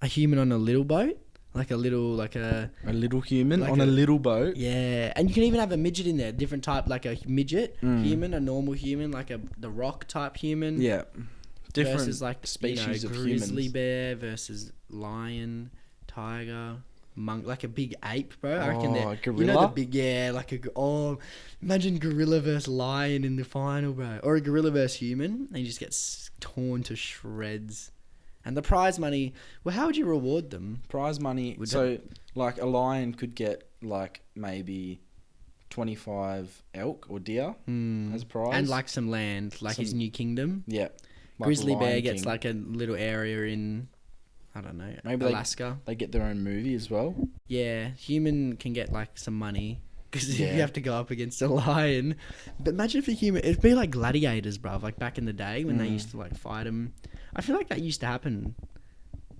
a human on a little boat, like a little A little human Like on a a- little boat. yeah. And you can even have a midget in there, different type, like a midget Mm. human, a normal human, like the rock type human. Yeah. Different versus like species of grizzly humans. bear versus lion, tiger, monk, like a big ape, bro. I reckon Oh, they're a You know the gorilla? big like imagine gorilla versus lion in the final, bro, or a gorilla versus human, and you just get torn to shreds. And the prize money, well, how would you reward them? Prize money. Would So like a lion could get like maybe 25 elk or deer as a prize. And like some land, like his Some- new kingdom. yeah. Like Grizzly Lion bear gets King. like a little area in, I don't know, Maybe Alaska. They get their own movie as well. Yeah, human can get like some money because if Yeah. you have to go up against a lion. But imagine if a human, it'd be like gladiators, bruv. Like back in the day when they used to like fight them. I feel like that used to happen.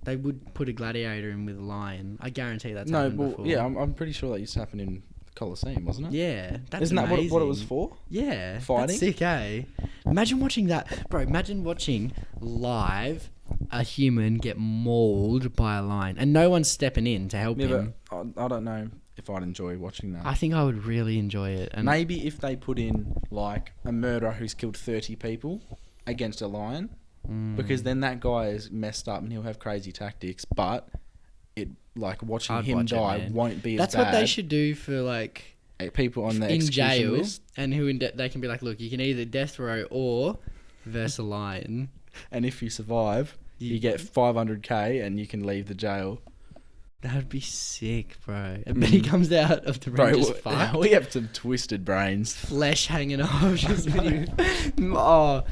They would put a gladiator in with a lion. I guarantee that's No, happened well, before. yeah, I'm pretty sure that used to happen in Colosseum, wasn't it? Yeah, that's Isn't that amazing. what it was for? Yeah, Fighting? That's sick, eh? Imagine watching that, bro. Imagine watching live a human get mauled by a lion, and no one's stepping in to help Yeah, him. but I don't know if I'd enjoy watching that. I think I would really enjoy it. And Maybe if they put in like a murderer who's killed 30 people against a lion, because then that guy is messed up and he'll have crazy tactics, but it like watching I'd him watch it, die man. won't be that's as bad. what they should do for like People on the in execution jail, list. and who they can be like, look, you can either death row or versus a lion. And if you survive, you get 500k and you can leave the jail. That'd be sick, bro. And then he comes out of the ring just fucked. we have some twisted brains. Flesh hanging off. Just oh,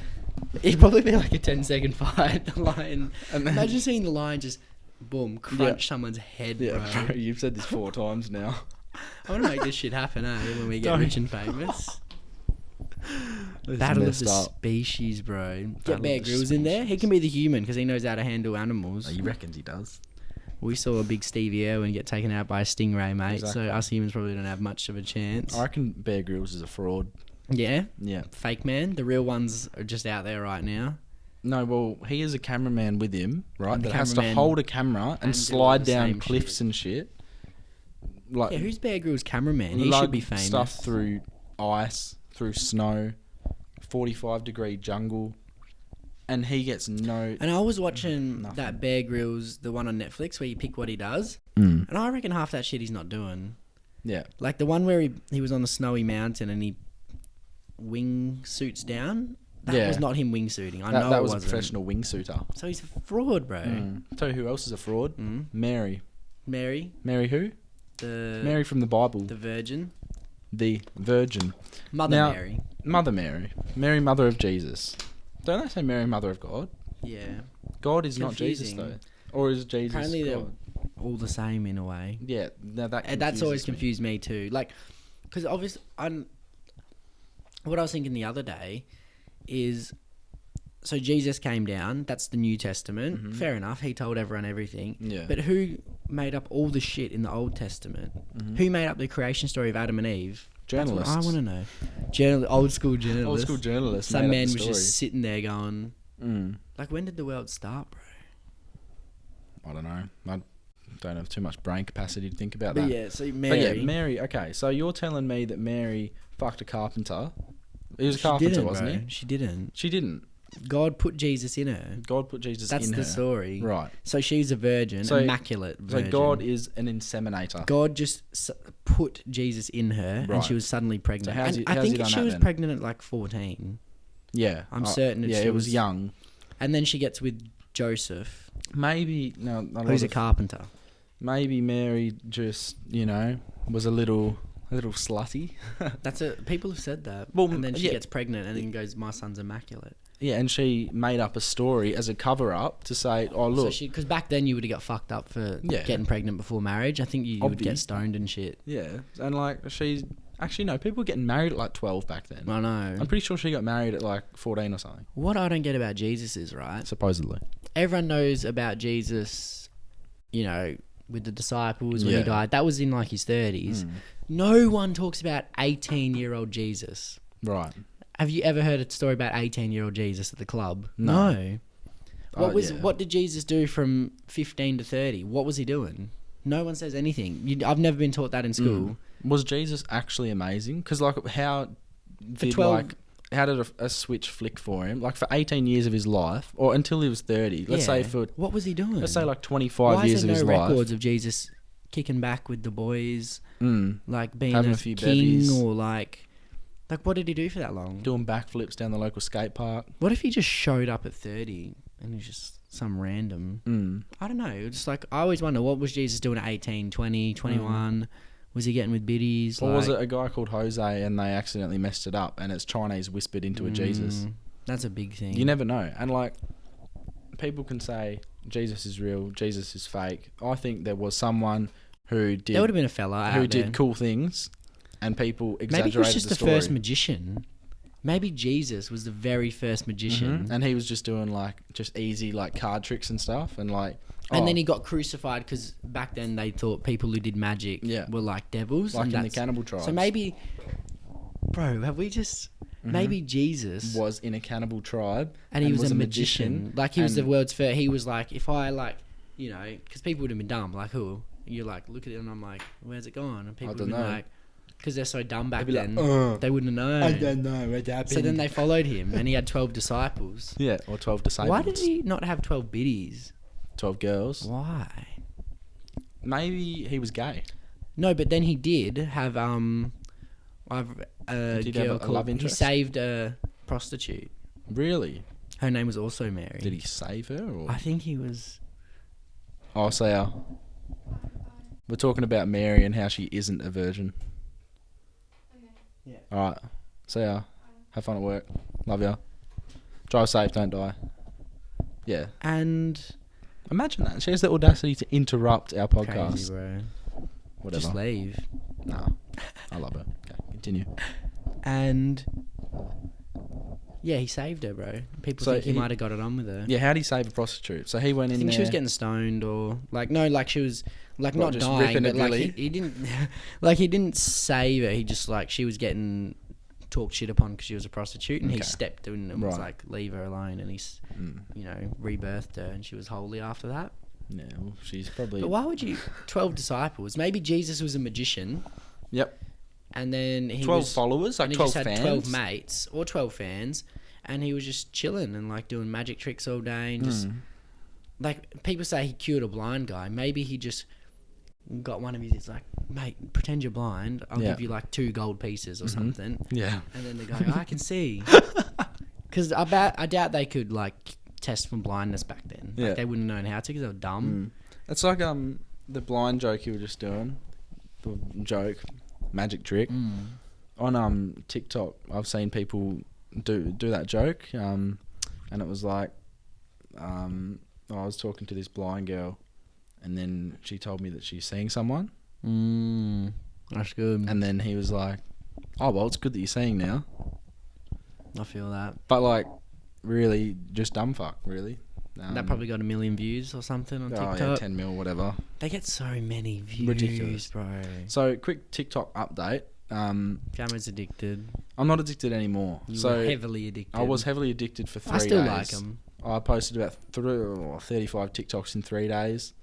it'd probably be like a 10-second fight. The lion. And then- Imagine seeing the lion just boom crunch someone's head, Yeah, bro. bro, you've said this 4 times now. I want to make this shit happen, eh? When we get Don't. rich and famous. This is Battle of messed the up. species, bro. Battle Get of Bear the Grylls in there. He can be the human because he knows how to handle animals. He reckons he does. We saw a big Stevie Irwin get taken out by a stingray, mate. Exactly. So us humans probably don't have much of a chance. I reckon Bear Grylls is a fraud. Yeah, Yeah. fake man. The real ones are just out there right now. No, well, he is a cameraman with him, right? And the That has to cameraman hold a camera and and do all slide the down same cliffs shit. and shit. Like Yeah, who's Bear Grylls' cameraman? He should lug be famous. stuff through ice, through snow, 45-degree jungle, and he gets no. And I was watching Nothing. that Bear Grylls, the one on Netflix where you pick what he does, Mm. and I reckon half that shit he's not doing. Yeah, Like the one where he was on the snowy mountain and he wing suits down. That Yeah. was not him wingsuiting. I know that it was a wasn't. professional wingsuiter. So he's a fraud, bro. Tell you who else is a fraud? Mm. Mary. Mary, Mary who? the Mary from the Bible. the Virgin, The Virgin. Mother Now- Mary. Mother Mary. Mary, mother of Jesus. Don't they say Mary, mother of God? Yeah, God is not Jesus, Confusing. though. Or is Jesus apparently they're God? all the same in a way. Yeah, now that And that's always confuses me. confused me too. Like, because obviously, what I was thinking the other day is, so Jesus came down. That's the New Testament. Fair enough. He told everyone everything. Yeah. But who made up all the shit in the Old Testament? Mm-hmm. Who made up the creation story of Adam and Eve? Journalists. That's what I want to know. Old school journalists. Old school journalists. Some made up man the was just story. sitting there going, Mm. like, when did the world start, bro? I don't know. I don't have too much brain capacity to think about But that. yeah, so But Mary. yeah, Mary. Okay, so you're telling me that Mary fucked a carpenter? He was a She carpenter, didn't, wasn't bro. he? She didn't. She didn't. God put Jesus in her. God put Jesus That's in the her. story. Right. So she's a virgin, So- immaculate So virgin. God is an inseminator. God just put Jesus in her, Right. and she was suddenly pregnant. how's And he- I how's he think done she that was then? pregnant at like 14, Yeah. I'm certain that Yeah, she it was was- young. and then she gets with Joseph, Maybe no. who's a carpenter. Maybe Mary just was a little slutty. That's it. People have said that. Well, and then she yeah. gets pregnant, and then goes, "My son's immaculate." Yeah, and she made up a story as a cover up to say, "Oh look, So because back then you would have got fucked up for Yeah. getting pregnant before marriage. I think you would get Obvious. stoned and shit. yeah," and like she's actually no, people were getting married at like 12 back then. I know. I'm pretty sure she got married at like 14 or something. What I don't get about Jesus is right. Supposedly. Everyone knows about Jesus, with the disciples when Yeah. he died. That was in like his 30s. Mm. No one talks about 18-year-old Jesus. Right. Have you ever heard a story about 18-year-old Jesus at the club? No. What Oh, yeah. What did Jesus do from 15 to 30? What was he doing? No one says anything. I've never been taught that in school. Was Jesus actually amazing? Because like how did 12 how did a switch flick for him? Like for 18 years of his life, or until he was 30. Let's say for what was he doing? let's say like 25 Why years is of there his no life. records of Jesus kicking back with the boys, like being Having a a few king bevies. or like what did he do for that long? Doing backflips down the local skate park. What if he just showed up at 30 and he's just some random? I don't know. It's like I always wonder, what was Jesus doing at 18, 20, 21? Was he getting with biddies? Or was it a guy called Jose and they accidentally messed it up and it's Chinese whispered into a Jesus? That's a big thing. You never know. And like people can say Jesus is real, Jesus is fake. I think there was someone who did There would have been a fella who out did there. cool things and people exaggerated Maybe he was just the story. first magician. Maybe Jesus was the very first magician. And he was just doing like just easy like card tricks and stuff and like And then he got crucified because back then they thought people who did magic Yeah. were like devils. like and in the that's- cannibal tribes. So maybe, bro, have we just... Maybe Jesus... was in a cannibal tribe and he was a magician. Like, he was the and- world's first... He was like, if I, like, because people would have been dumb. Like, who? You're like, look at it, and I'm like, where's it gone? And people would have been dunno. like... Because they're so dumb back They'd be like, then, they wouldn't have known. know what happened. So then they followed him, and he had 12 disciples. Yeah, or 12 disciples. Why did he not have 12 biddies? 12 girls. Why? Maybe he was gay. No, but then he did have a Did he have girl a called. love He interest? saved a prostitute. Really? Her name was also Mary. Did he save her? Or? I think he was. Oh, so we're talking about Mary and how she isn't a virgin. Yeah. All right. See ya. Have fun at work. Love ya. Drive safe. Don't die. Yeah. And Imagine that. She has the audacity to interrupt our podcast. crazy, bro. Whatever. Just leave. Nah. I love her. Okay. Continue. And yeah, he saved her, bro. People So think he he- might have got it on with her. Yeah. How did he save a prostitute? So he went I in think there. she was getting stoned, or like she was like What, not just dying, ripping but a like billy? he didn't like he didn't save her. He just like she was getting talked shit upon because she was a prostitute, and he Okay. stepped in and was Right. like, leave her alone, and he's rebirthed her, and she was holy after that. Yeah. Well, she's probably. But why would you 12 disciples? Maybe Jesus was a magician, Yep. and then he 12 was, followers, like and he 12 just had fans. 12 mates or 12 fans, and he was just chilling and like doing magic tricks all day, and just like people say he cured a blind guy. Maybe he just got one of his, like, mate, pretend you're blind. I'll Yeah. give you like 2 gold pieces or something. Yeah. And then the guy, I can see. Because I doubt they could like test for blindness back then. Yeah. Like they wouldn't have known how to because they were dumb. It's like the blind joke you were just doing. The joke, magic trick. On TikTok, I've seen people do that joke. And it was like, I was talking to this blind girl, and then she told me that she's seeing someone, That's good. and then he was like, "Oh well, it's good that you're seeing now." I feel that. But like, really, just dumb fuck. Really, That probably got 1 million views or something on TikTok. Oh yeah, 10 mil, whatever. They get so many views, Ridiculous. bro. So quick TikTok update. Jammer's addicted. I'm not addicted anymore. You so were heavily addicted. I was heavily addicted for 3 days. I still like them. I posted about 35 TikToks in 3 days.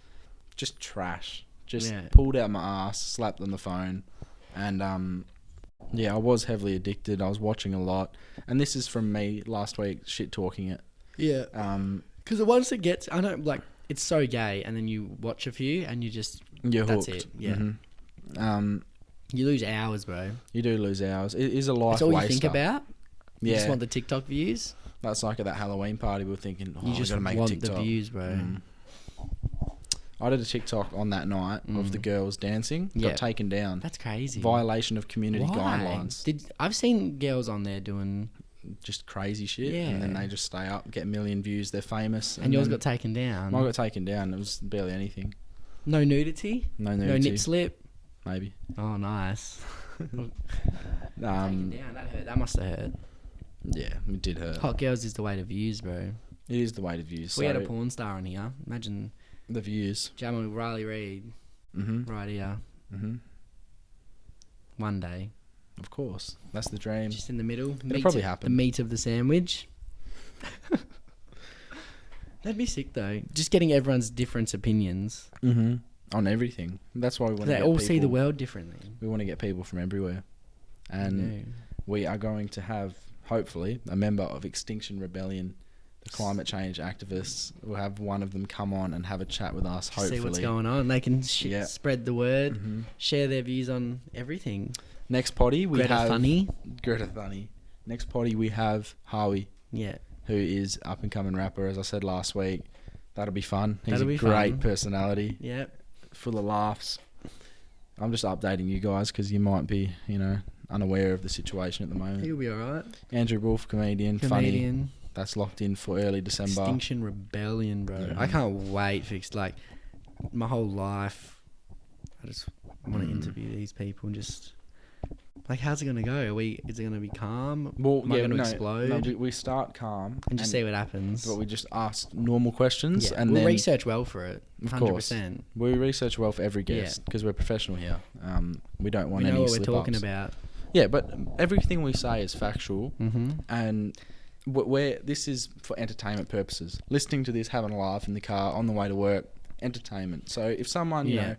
Just trash. Just pulled out my ass, slapped on the phone, and yeah, I was heavily addicted. I was watching a lot, and this is from me last week shit talking it. Yeah. Because once it gets, I know, like, it's so gay, and then you watch a few, and you just You're that's hooked. it. Yeah. Mm-hmm. You lose hours, bro. You do lose hours. It is a life That's all waster. you think about. You Yeah, just want the TikTok views. that's like at that Halloween party. We were thinking, oh, You we just gotta make a want TikTok. the views, bro. Mm. I did a TikTok on that night of the girls dancing. Yeah. Got taken down. That's crazy. Violation of community Why? guidelines. I've seen girls on there doing, Just crazy shit. And then Yeah. they just stay up, get 1 million views. They're famous. and yours then got taken down. mine got taken down. It was barely anything. No nudity. No No nudity. nip slip. Maybe. Oh, nice. Taken Um, down. That hurt. That must have hurt. yeah, it did hurt. Hot girls is the way to views, bro. It is the way to views. If we had a So, porn star in here, imagine the views. Jamal Riley Reid Mm-hmm. right here Mm-hmm. one day, Of course. That's the dream. just in the middle. probably happen. The meat of the sandwich. That'd be sick though. Just getting everyone's different opinions. Mm-hmm. On everything. That's why we want to They get all people. see the world differently. We want to get people from everywhere. And Yeah. we are going to have, hopefully, a member of Extinction Rebellion, the climate change activists. We'll have one of them come on and have a chat with us, hopefully. See what's going on. They can Yeah. spread the word, Mhm. share their views on everything. Next potty, we Greta have... Thunny. Greta Thunny. Next potty, we have Harvey, Yeah. who is up-and-coming rapper, as I said last week. That'll be fun. He's That'll a be great fun. personality, Yeah. full of laughs. I'm just updating you guys because you might be, unaware of the situation at the moment. He'll be alright. Andrew Wolf, comedian, funny. Comedian. That's locked in for early December. Extinction Rebellion, bro. Yeah. I can't wait for my whole life. I just want to interview these people and just how's it gonna go? Is it gonna be calm? Well, Am I gonna no, explode? No, we start calm and just see what happens. But we just ask normal questions, Yeah, and we'll then research well for it. Of 100%. we research well for every Yeah. guest because we're professional here. We don't want We know any what we're slip talking ups. about. Yeah, but everything we say is factual, Mm-hmm. and this is for entertainment purposes. Listening to this, having a laugh in the car on the way to work, entertainment. So if someone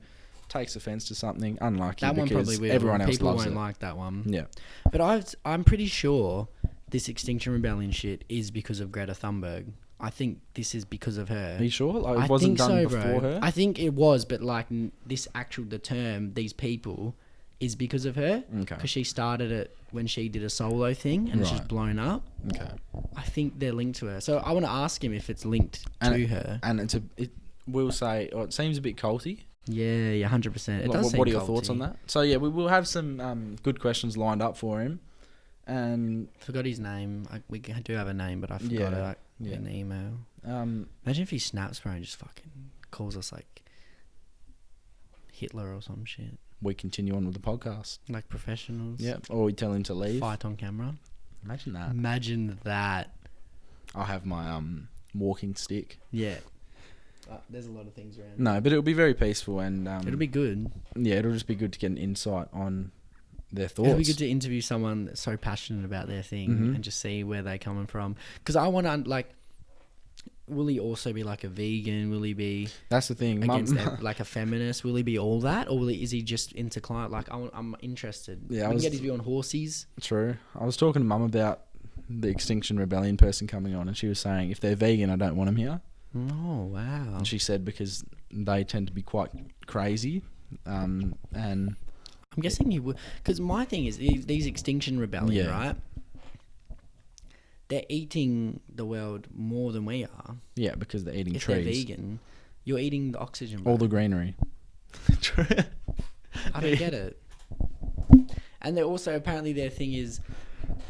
takes offense to something, unlucky, That one because probably will. everyone else People loves won't it. like that one. Yeah, But I'm pretty sure this Extinction Rebellion shit is because of Greta Thunberg. I think this is because of her. are you sure? Like, I it wasn't think done so, before bro. her. I think it was, but the term, these people, is because of her. Okay. Because she started it when she did a solo thing and it's just Right. blown up. Okay. I think they're linked to her. So I want to ask him if it's linked to her. And we'll say, it seems a bit culty. Yeah, 100%. It does seem What are your thoughts culty. on that? So yeah, we will have some good questions lined up for him, and Forgot his name. We do have a name, but I forgot Yeah, it. yeah. An email. um, Imagine if he snaps, bro, and just fucking calls us like Hitler or some shit. we continue on with the podcast. Like professionals. Yeah, or we tell him to leave. Fight on camera. Imagine that. Imagine that. I'll have my walking stick. Yeah. There's a lot of things around. No, but it'll be very peaceful, and It'll be good. yeah, it'll just be good to get an insight on their thoughts. It'll be good to interview someone that's so passionate about their thing Mhm. and just see where they're coming from. Because I want to, will he also be like a vegan? Will he be That's the thing. against like a feminist? Will he be all that? Or is he just into climate? I'm interested. Yeah, We can get his view on horses. True. I was talking to Mum about the Extinction Rebellion person coming on, and she was saying if they're vegan, I don't want them here. Oh, wow. And she said because they tend to be quite crazy, and I'm guessing you would. Because my thing is, these Extinction Rebellion, Yeah. right? They're eating the world more than we are. yeah, because they're eating If trees, they're vegan, you're eating the oxygen. Bro. all the greenery. True. I don't get it. And they're also, apparently their thing is,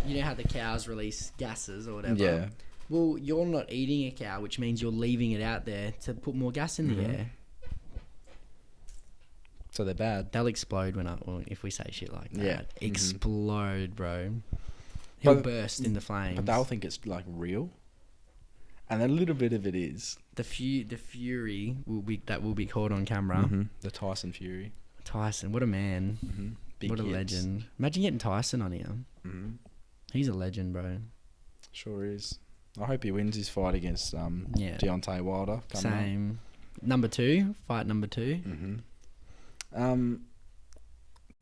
you know how the cows release gases or whatever? Yeah. Well, you're not eating a cow, which means you're leaving it out there to put more gas in the Mhm. air. So they're bad. They'll explode if we say shit like that. Yeah. Mhm. Explode, bro. He'll But- burst into flames. But they'll think it's like real. And a little bit of it is The Fury will be caught on camera. the Tyson Fury. Tyson, what a man. Big What a hits. legend. Imagine getting Tyson on here. He's a legend, bro. Sure is. I hope he wins his fight against Yeah. Deontay Wilder. coming up. Same. Number 2, fight number 2.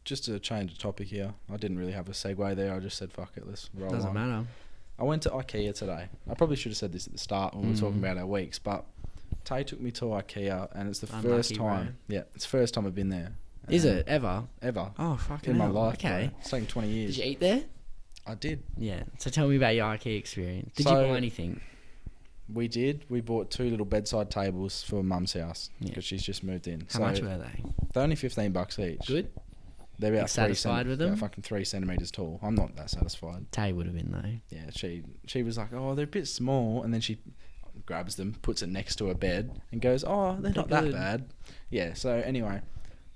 Just to change the topic here, I didn't really have a segue there. I just said, fuck it, let's roll Doesn't on. matter. I went to IKEA today. I probably should have said this at the start when we were talking about our weeks, but Tay took me to IKEA, and it's the first Unlucky, bro. time. Yeah, it's the first time I've been there. Is it ever? Ever. Oh, fucking In my hell. life. Okay. Bro. It's taken 20 years. Did you eat there? I did. Yeah. So tell me about your IKEA experience. Did So- you buy anything? We did. We bought 2 little bedside tables for Mum's house Yeah. because she's just moved in. How much were they? They're only $15 each. Good. They're about Satisfied with them? About fucking 3 centimeters tall. I'm not that satisfied. Tay would have been though. Yeah, she was like, oh, they're a bit small, and then she grabs them, puts it next to her bed, and goes, oh, they're not that good. bad. Yeah. So anyway,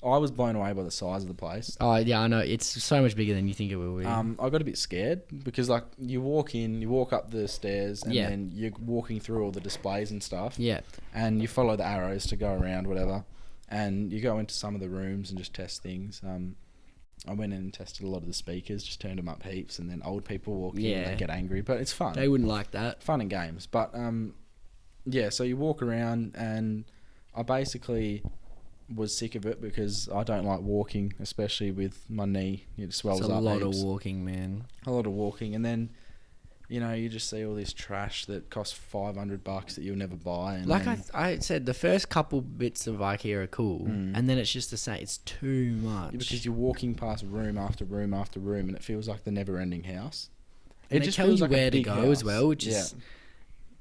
I was blown away by the size of the place. Oh yeah, I know. It's so much bigger than you think it will be. I got a bit scared because like you walk up the stairs, and Yeah. then you're walking through all the displays and stuff. Yeah. And you follow the arrows to go around, whatever. And you go into some of the rooms and just test things. I went in and tested a lot of the speakers, just turned them up heaps, and then old people walk in and Yeah. they get angry, but it's fun. They wouldn't like that. Fun and games. But yeah, so you walk around, and I basically was sick of it because I don't like walking, especially with my knee. It swells It's a up lot heaps. of walking, man. A lot of walking, and then you just see all this trash that costs $500 that you'll never buy. And Like then, I said, the first couple bits of IKEA are cool, and then it's just the same. It's too much. because you're walking past room after room after room, and it feels like the never-ending house. And they tell you a where to big go as house. well, which Yeah. is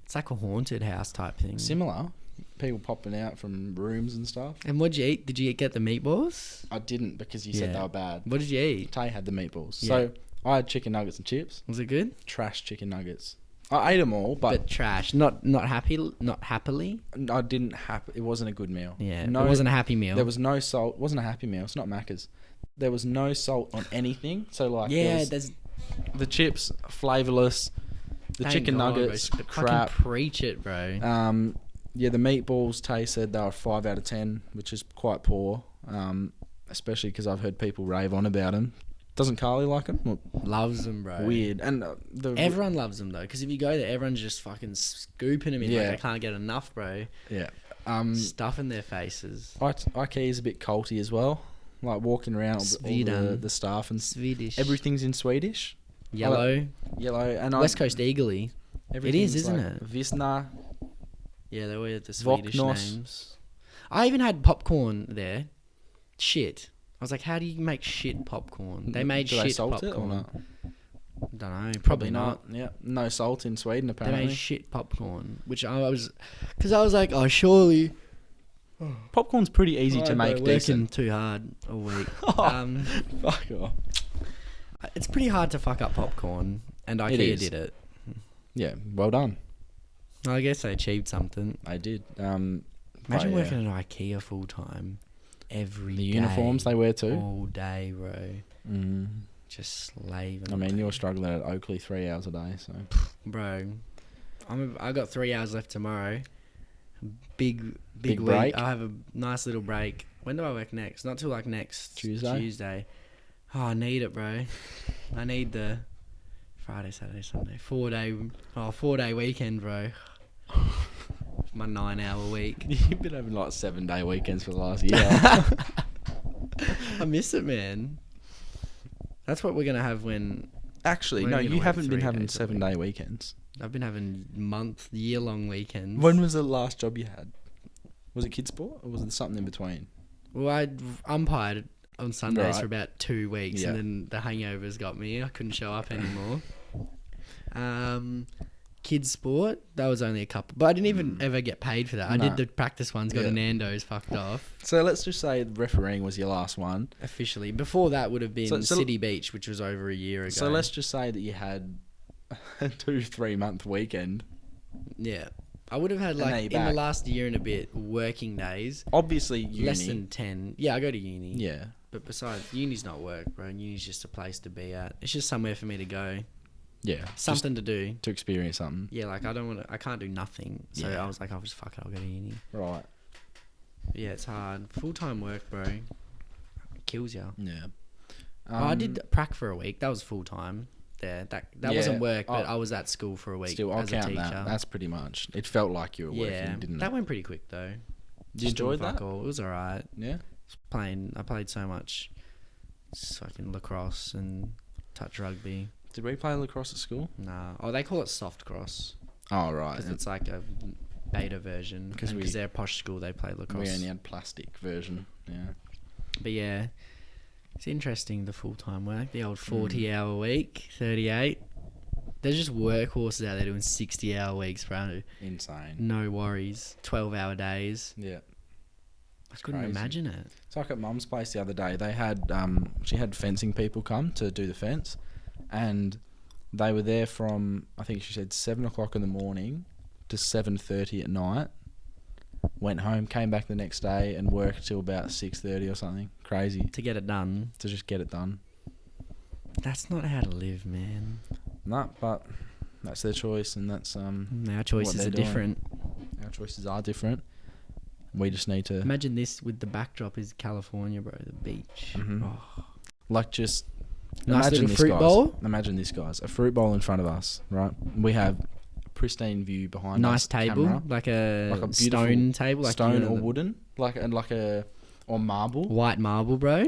it's like a haunted house type thing. Similar. People popping out from rooms and stuff. And what'd you eat? Did you get the meatballs? I didn't because you said Yeah. they were bad. What did you eat? Tay had the meatballs. Yeah. So I had chicken nuggets and chips. Was it good? Trash chicken nuggets. I ate them all, But trash. Not happily. I didn't it wasn't a good meal. Yeah. No, It wasn't a happy meal. There was no salt. It wasn't a happy meal. It's not Macca's. There was no salt on anything. So like there yeah. was There's the chips flavourless. The thank chicken God, bro. nuggets Fucking crap. preach it, bro. Yeah, the meatballs, Tay said they were 5 out of 10, which is quite poor. Especially because I've heard people rave on about them. Doesn't Carly like them? Loves them, bro. Weird. And Everyone loves them though, because if you go there, everyone's just fucking scooping them in. Yeah. Like they can't get enough, bro. yeah. Stuffing their faces. IKEA's a bit culty as well. Like walking around all Sweden. the staff and Swedish. everything's in Swedish. Yellow. Yellow and West Coast Eagerly. everything's isn't like it? Visna. Yeah, they were the Swedish Voknos. names. I even had popcorn there. Shit. I was like, how do you make shit popcorn? They made Do shit they salt popcorn. it or not? Don't know. Probably not. Yeah, no salt in Sweden They apparently. made shit popcorn, which I was, because I was like, oh, surely. Popcorn's pretty easy to Right, make bro, decent. working too hard all week. Fuck off. It's pretty hard to fuck up popcorn, and IKEA is. did it. Yeah, well done. I guess they achieved something. They did. Imagine but yeah. working at IKEA full time, every The day, uniforms they wear too. all day, bro. Mm. Just slaving. I mean, you're struggling at Oakley 3 hours a day, so Bro, I got 3 hours left tomorrow. Big Big week. break? I have a nice little break. When do I work next? Not till like next Tuesday? Oh, I need it, bro. I need the Friday, Saturday, Sunday, 4-day weekend, bro. My 9-hour week. you've been having like 7-day weekends for the last year. I miss it, man. That's what we're gonna have when Actually, We're no, gonna you work haven't been 3 having days a week. 7-day weekends. I've been having year-long weekends. When was the last job you had? Was it kids sport or was it something in between? Well, I umpired on Sundays Right. for about 2 weeks, Yeah. and then the hangovers got me. I couldn't show up anymore. Kids sport, that was only a couple, but I didn't even ever get paid for that. I Nah. did the practice ones, got Yeah. a Nando's, fucked off So let's just say refereeing was your last one. officially. Before that would have been So- City Beach, which was over a year ago. So let's just say that you had a 2-3 month weekend. yeah, I would have had And now like you're in the back. last year and a bit working days, Obviously, uni. less than 10. Yeah, I go to uni. Yeah. But besides, uni's not work, bro. Uni's just a place to be at. It's just somewhere for me to go. Yeah. something to do. Just to experience something. Yeah, like I can't do nothing. So Yeah. I was like, I'll just fuck it, I'll go to uni. Right. Yeah, it's hard. Full-time work, bro. It kills you. Yeah. I did prac for a week. That was full-time. There, that Yeah. wasn't work, but Oh. I was at school for a week Still, I'll as a count teacher. that. That's pretty much. It felt like you were yeah, working, didn't that it? went pretty quick though. Did you enjoy that? All. It was alright. Yeah. I played so much fucking lacrosse and touch rugby. Did we play lacrosse at school? Nah. Oh, they call it soft cross Oh, right. because it's like a beta version. 'Cause Because they're a posh school, they play lacrosse. We only had plastic version. Yeah. But yeah, it's interesting, the full-time work, the old 40-hour week, 38. There's just workhorses out there doing 60-hour weeks, bro. Insane. No worries. 12-hour days. Yeah. I couldn't crazy. imagine it. It's like at Mum's place the other day. They had she had fencing people come to do the fence, and they were there from, I think she said, 7 o'clock in the morning to 7:30 at night. Went home, came back the next day, and worked till about 6:30 or something. Crazy To get it done. to just get it done. That's not how to live, man. No, but that's their choice, and that's Our choices they're are doing. different. our choices are different. We just need to Imagine this with the backdrop is California, bro. The beach. Mhm. Oh. like just Nice imagine little this, fruit guys. bowl. Imagine this, guys. A fruit bowl in front of us, right? We have a pristine view behind us. Nice table, camera, like a, Like a beautiful stone table, like stone you know, or the wooden, or marble. white marble, bro.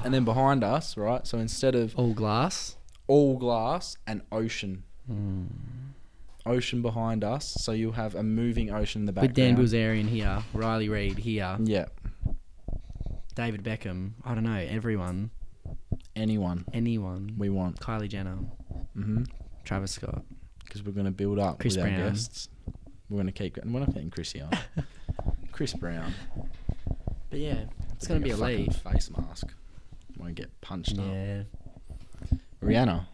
And then behind us, right? So instead of All glass. all glass, an ocean. Hmm. Ocean behind us, so you'll have a moving ocean in the With background. Dan Bilzerian here, Riley Reid here, Yeah, David Beckham. I don't know, everyone, anyone anyone. we want. Kylie Jenner, Mm-hmm. Travis Scott. Because we're going to build up Chris with our Brown. guests. We're going to keep going. We're not getting Chrissy on. Chris Brown. But yeah, it's gonna be a fucking lead. face mask. Won't get punched up. Yeah, Rihanna.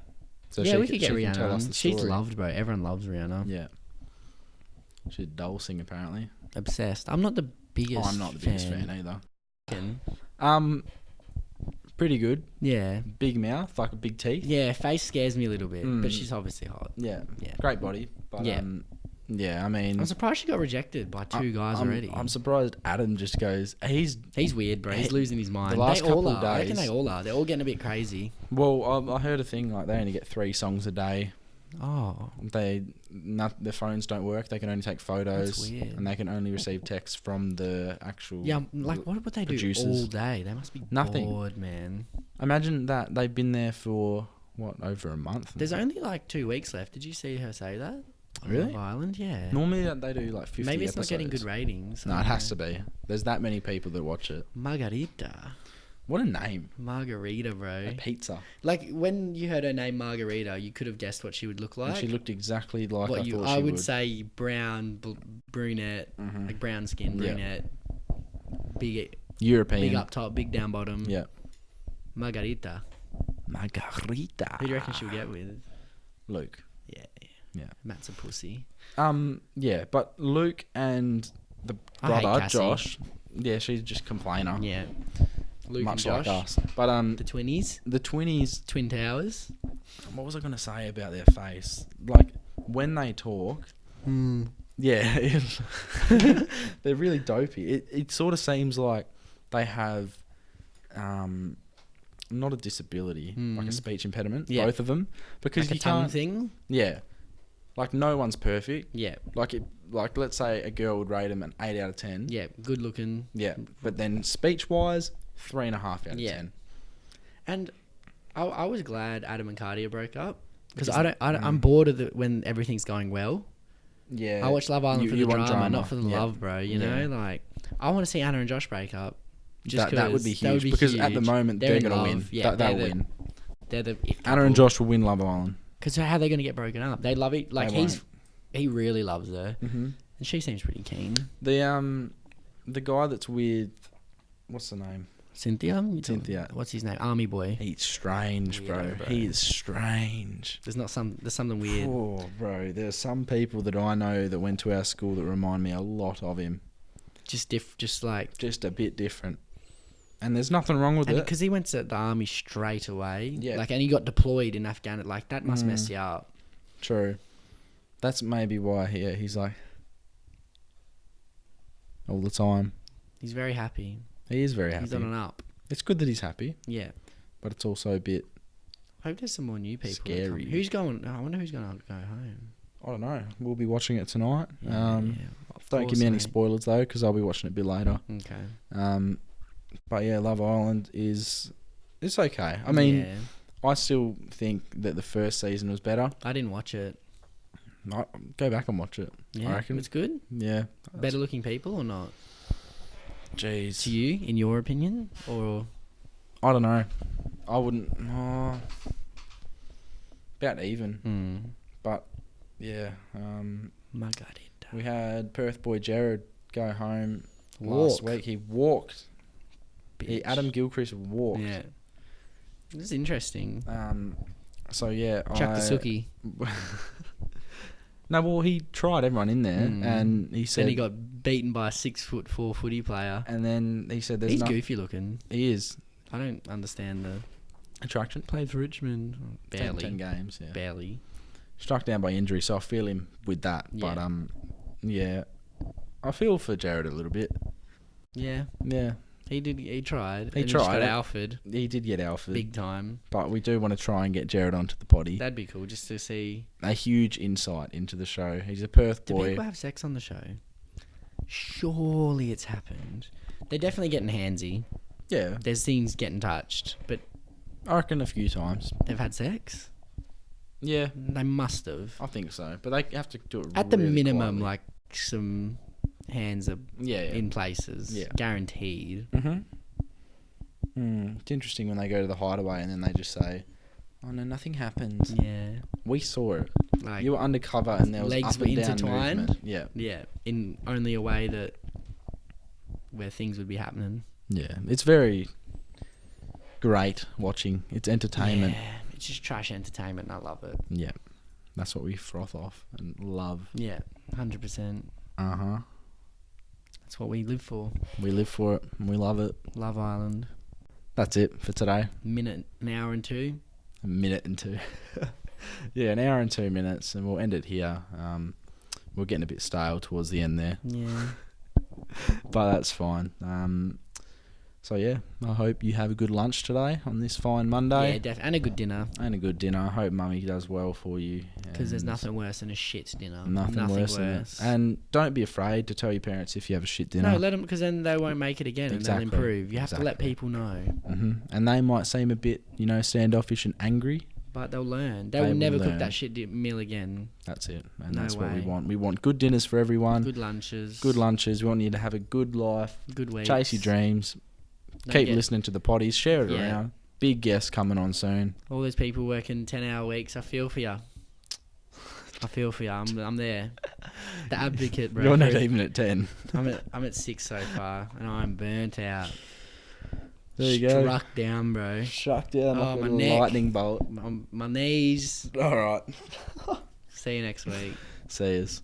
So yeah, she we can- could get she can tell us Rihanna. the She's story. loved, bro. Everyone loves Rihanna. Yeah. She's a dulcing apparently. Obsessed. I'm not the biggest. I'm not the biggest fan either. Pretty good. Yeah, Big mouth, like big teeth. yeah. Face scares me a little bit, Mm. but she's obviously hot. Yeah. Yeah. Great body. But Yeah. yeah, I mean I'm surprised she got rejected by two guys already. I'm surprised Adam just goes, he's He's weird, bro. He's losing his mind. last They all couple are. I reckon days- they all are. They're all getting a bit crazy. well, I heard a thing like they only get 3 songs a day. Oh, Their phones don't work. They can only take photos, That's weird. and they can only receive texts from the actual. yeah. Like, what would they do producers. all day? They must be Nothing. bored, man. Imagine that they've been there for over a month. There's only like 2 weeks left. Did you see her say that? on Really? Love Island, yeah. Normally they do like 50 Maybe it's not getting good episodes. ratings. No, it has to be. There's that many people that watch it. Margarita. What a name! Margarita, bro. A pizza. Like when you heard her name Margarita, you could have guessed what she would look And like. she looked exactly like I thought I she would say brown, brunette, Mhm. like brown skin, Yeah. brunette, big European. big up top, big down bottom. Yeah. Margarita. Margarita. Who do you reckon she'll get with? Luke. Yeah. Yeah. Matt's a pussy. Yeah, but Luke and the I hate brother Cassie. Josh. Yeah, she's just complainer. Yeah. Luke much and Josh. like us. But The twinnies. the twinnies. Twin Towers. What was I gonna say about their face? Like when they talk. Yeah, they're really dopey. It sort of seems like they have, not a disability, like a speech impediment. Yeah. Both of them, because Like a you tongue can't. thing. Yeah, like no one's perfect. Yeah. Like let's say a girl would rate them an 8 out of 10. Yeah. Good looking. Yeah, but then speech wise, 3.5 out of Yeah. 10. And I was glad Adam and Cardia broke up because Because- I'm bored of when everything's going well. Yeah, I watch Love Island for the you want drama, not for the Yeah. love, bro. You Yeah. know, like I want to see Anna and Josh break up. Just that would be 'cause huge because at the huge. moment they're in gonna love. win. Yeah, They'll they're win. They're the Anna and Josh will win Love Island. Because how are they going to get broken up? They love it. Like They he really loves her, Mm-hmm. and she seems pretty keen. The guy that's with, what's the name? Cynthia. Cynthia. What's his name? Army boy. He's strange, bro. Weirdo, bro. He is strange. There's something weird. Oh, bro. There's some people that I know that went to our school that remind me a lot of him. Just like Just a bit different. and there's nothing wrong with it. Because he went to the army straight away. Yeah. Like, and he got deployed in Afghanistan. Like, that must mess you up. True. That's maybe why he's like all the time. He's very happy. He is very happy. He's on an up. It's good that he's happy, Yeah. but it's also a bit. I hope there's some more new people. that Scary. come. Who's going? I wonder who's going to go home. I don't know. We'll be watching it tonight. Yeah, of Don't give course, me any mate. spoilers though, because I'll be watching it a bit later. Okay. But yeah, Love Island it's okay. I mean, Yeah. I still think that the first season was better. I didn't watch it. Go back and watch it. Yeah. I reckon. It's good. Yeah. Better looking people or not? Jeez. To you, in your opinion, or I don't know. I wouldn't. About even. But yeah, Margarita? we had Perth boy Jared go home Walk. last week. He walked. Bitch. Adam Gilchrist walked. Yeah. This is interesting. So yeah, Chuck the Suki. No, well, he tried everyone in there, and he said. Then he got beaten by a 6'4" footy player. And then he said, "There's He's no." goofy looking. He is I don't understand the attraction. played for Richmond. Barely. 10 games. Yeah. Barely. Struck down by injury, so I feel him with that. Yeah. But yeah, I feel for Jared a little bit. Yeah. Yeah, He did. He tried. He and just tried got it. Alfred he did get Alfred, big time. but we do want to try and get Jared onto the potty. That'd be cool just to see. A huge insight into the show. He's a Perth Do boy. people have sex on the show? Surely it's happened. They're definitely getting handsy. Yeah, There's things getting touched, but I reckon a few times. they've had sex. Yeah, They must have. I think so. But they have to do it At the really minimum, quietly. like some hands are yeah. in places. Yeah. Guaranteed. It's interesting when they go to the hideaway and then they just say, "Oh no, nothing happened." Yeah. We saw it. Like You were undercover and there was legs up were and down intertwined? movement. Yeah, yeah, in only a way that where things would be happening. yeah. It's very great watching. It's entertainment. Yeah, it's just trash entertainment and I love it. Yeah, that's what we froth off and love. Yeah, 100%. That's what we live for. We live for it and we love it. Love Island. That's it for today. An hour and two. A minute and two. Yeah, an hour and 2 minutes, and we'll end it here. We're getting a bit stale towards the end there, Yeah. but that's fine. So yeah, I hope you have a good lunch today on this fine Monday. Yeah, and a good dinner. And a good dinner. I hope Mummy does well for you. Because there's and nothing worse than a shit dinner. Nothing worse than that. And don't be afraid to tell your parents if you have a shit dinner. No, let them, because then they won't make it again Exactly. and they'll improve. You have to let Exactly. people know. And they might seem a bit, standoffish and angry. But they'll learn. They They will will never cook learn. that shit meal again. That's it. And No that's what we way. want. We want good dinners for everyone. Good lunches. Good lunches. We want you to have a good life. Good weeks. Chase your dreams. Don't Keep get- listening to the potties. Share it Yeah. around. Big guest coming on soon. All those people working 10-hour weeks. I feel for you. I feel for you. I'm there. The advocate, bro. You're not even at 10. I'm at 6 so far, and I'm burnt out. There you go. Struck down, bro. Shut down Oh, like a my little neck. lightning bolt. My knees. All right. See you next week. See yous.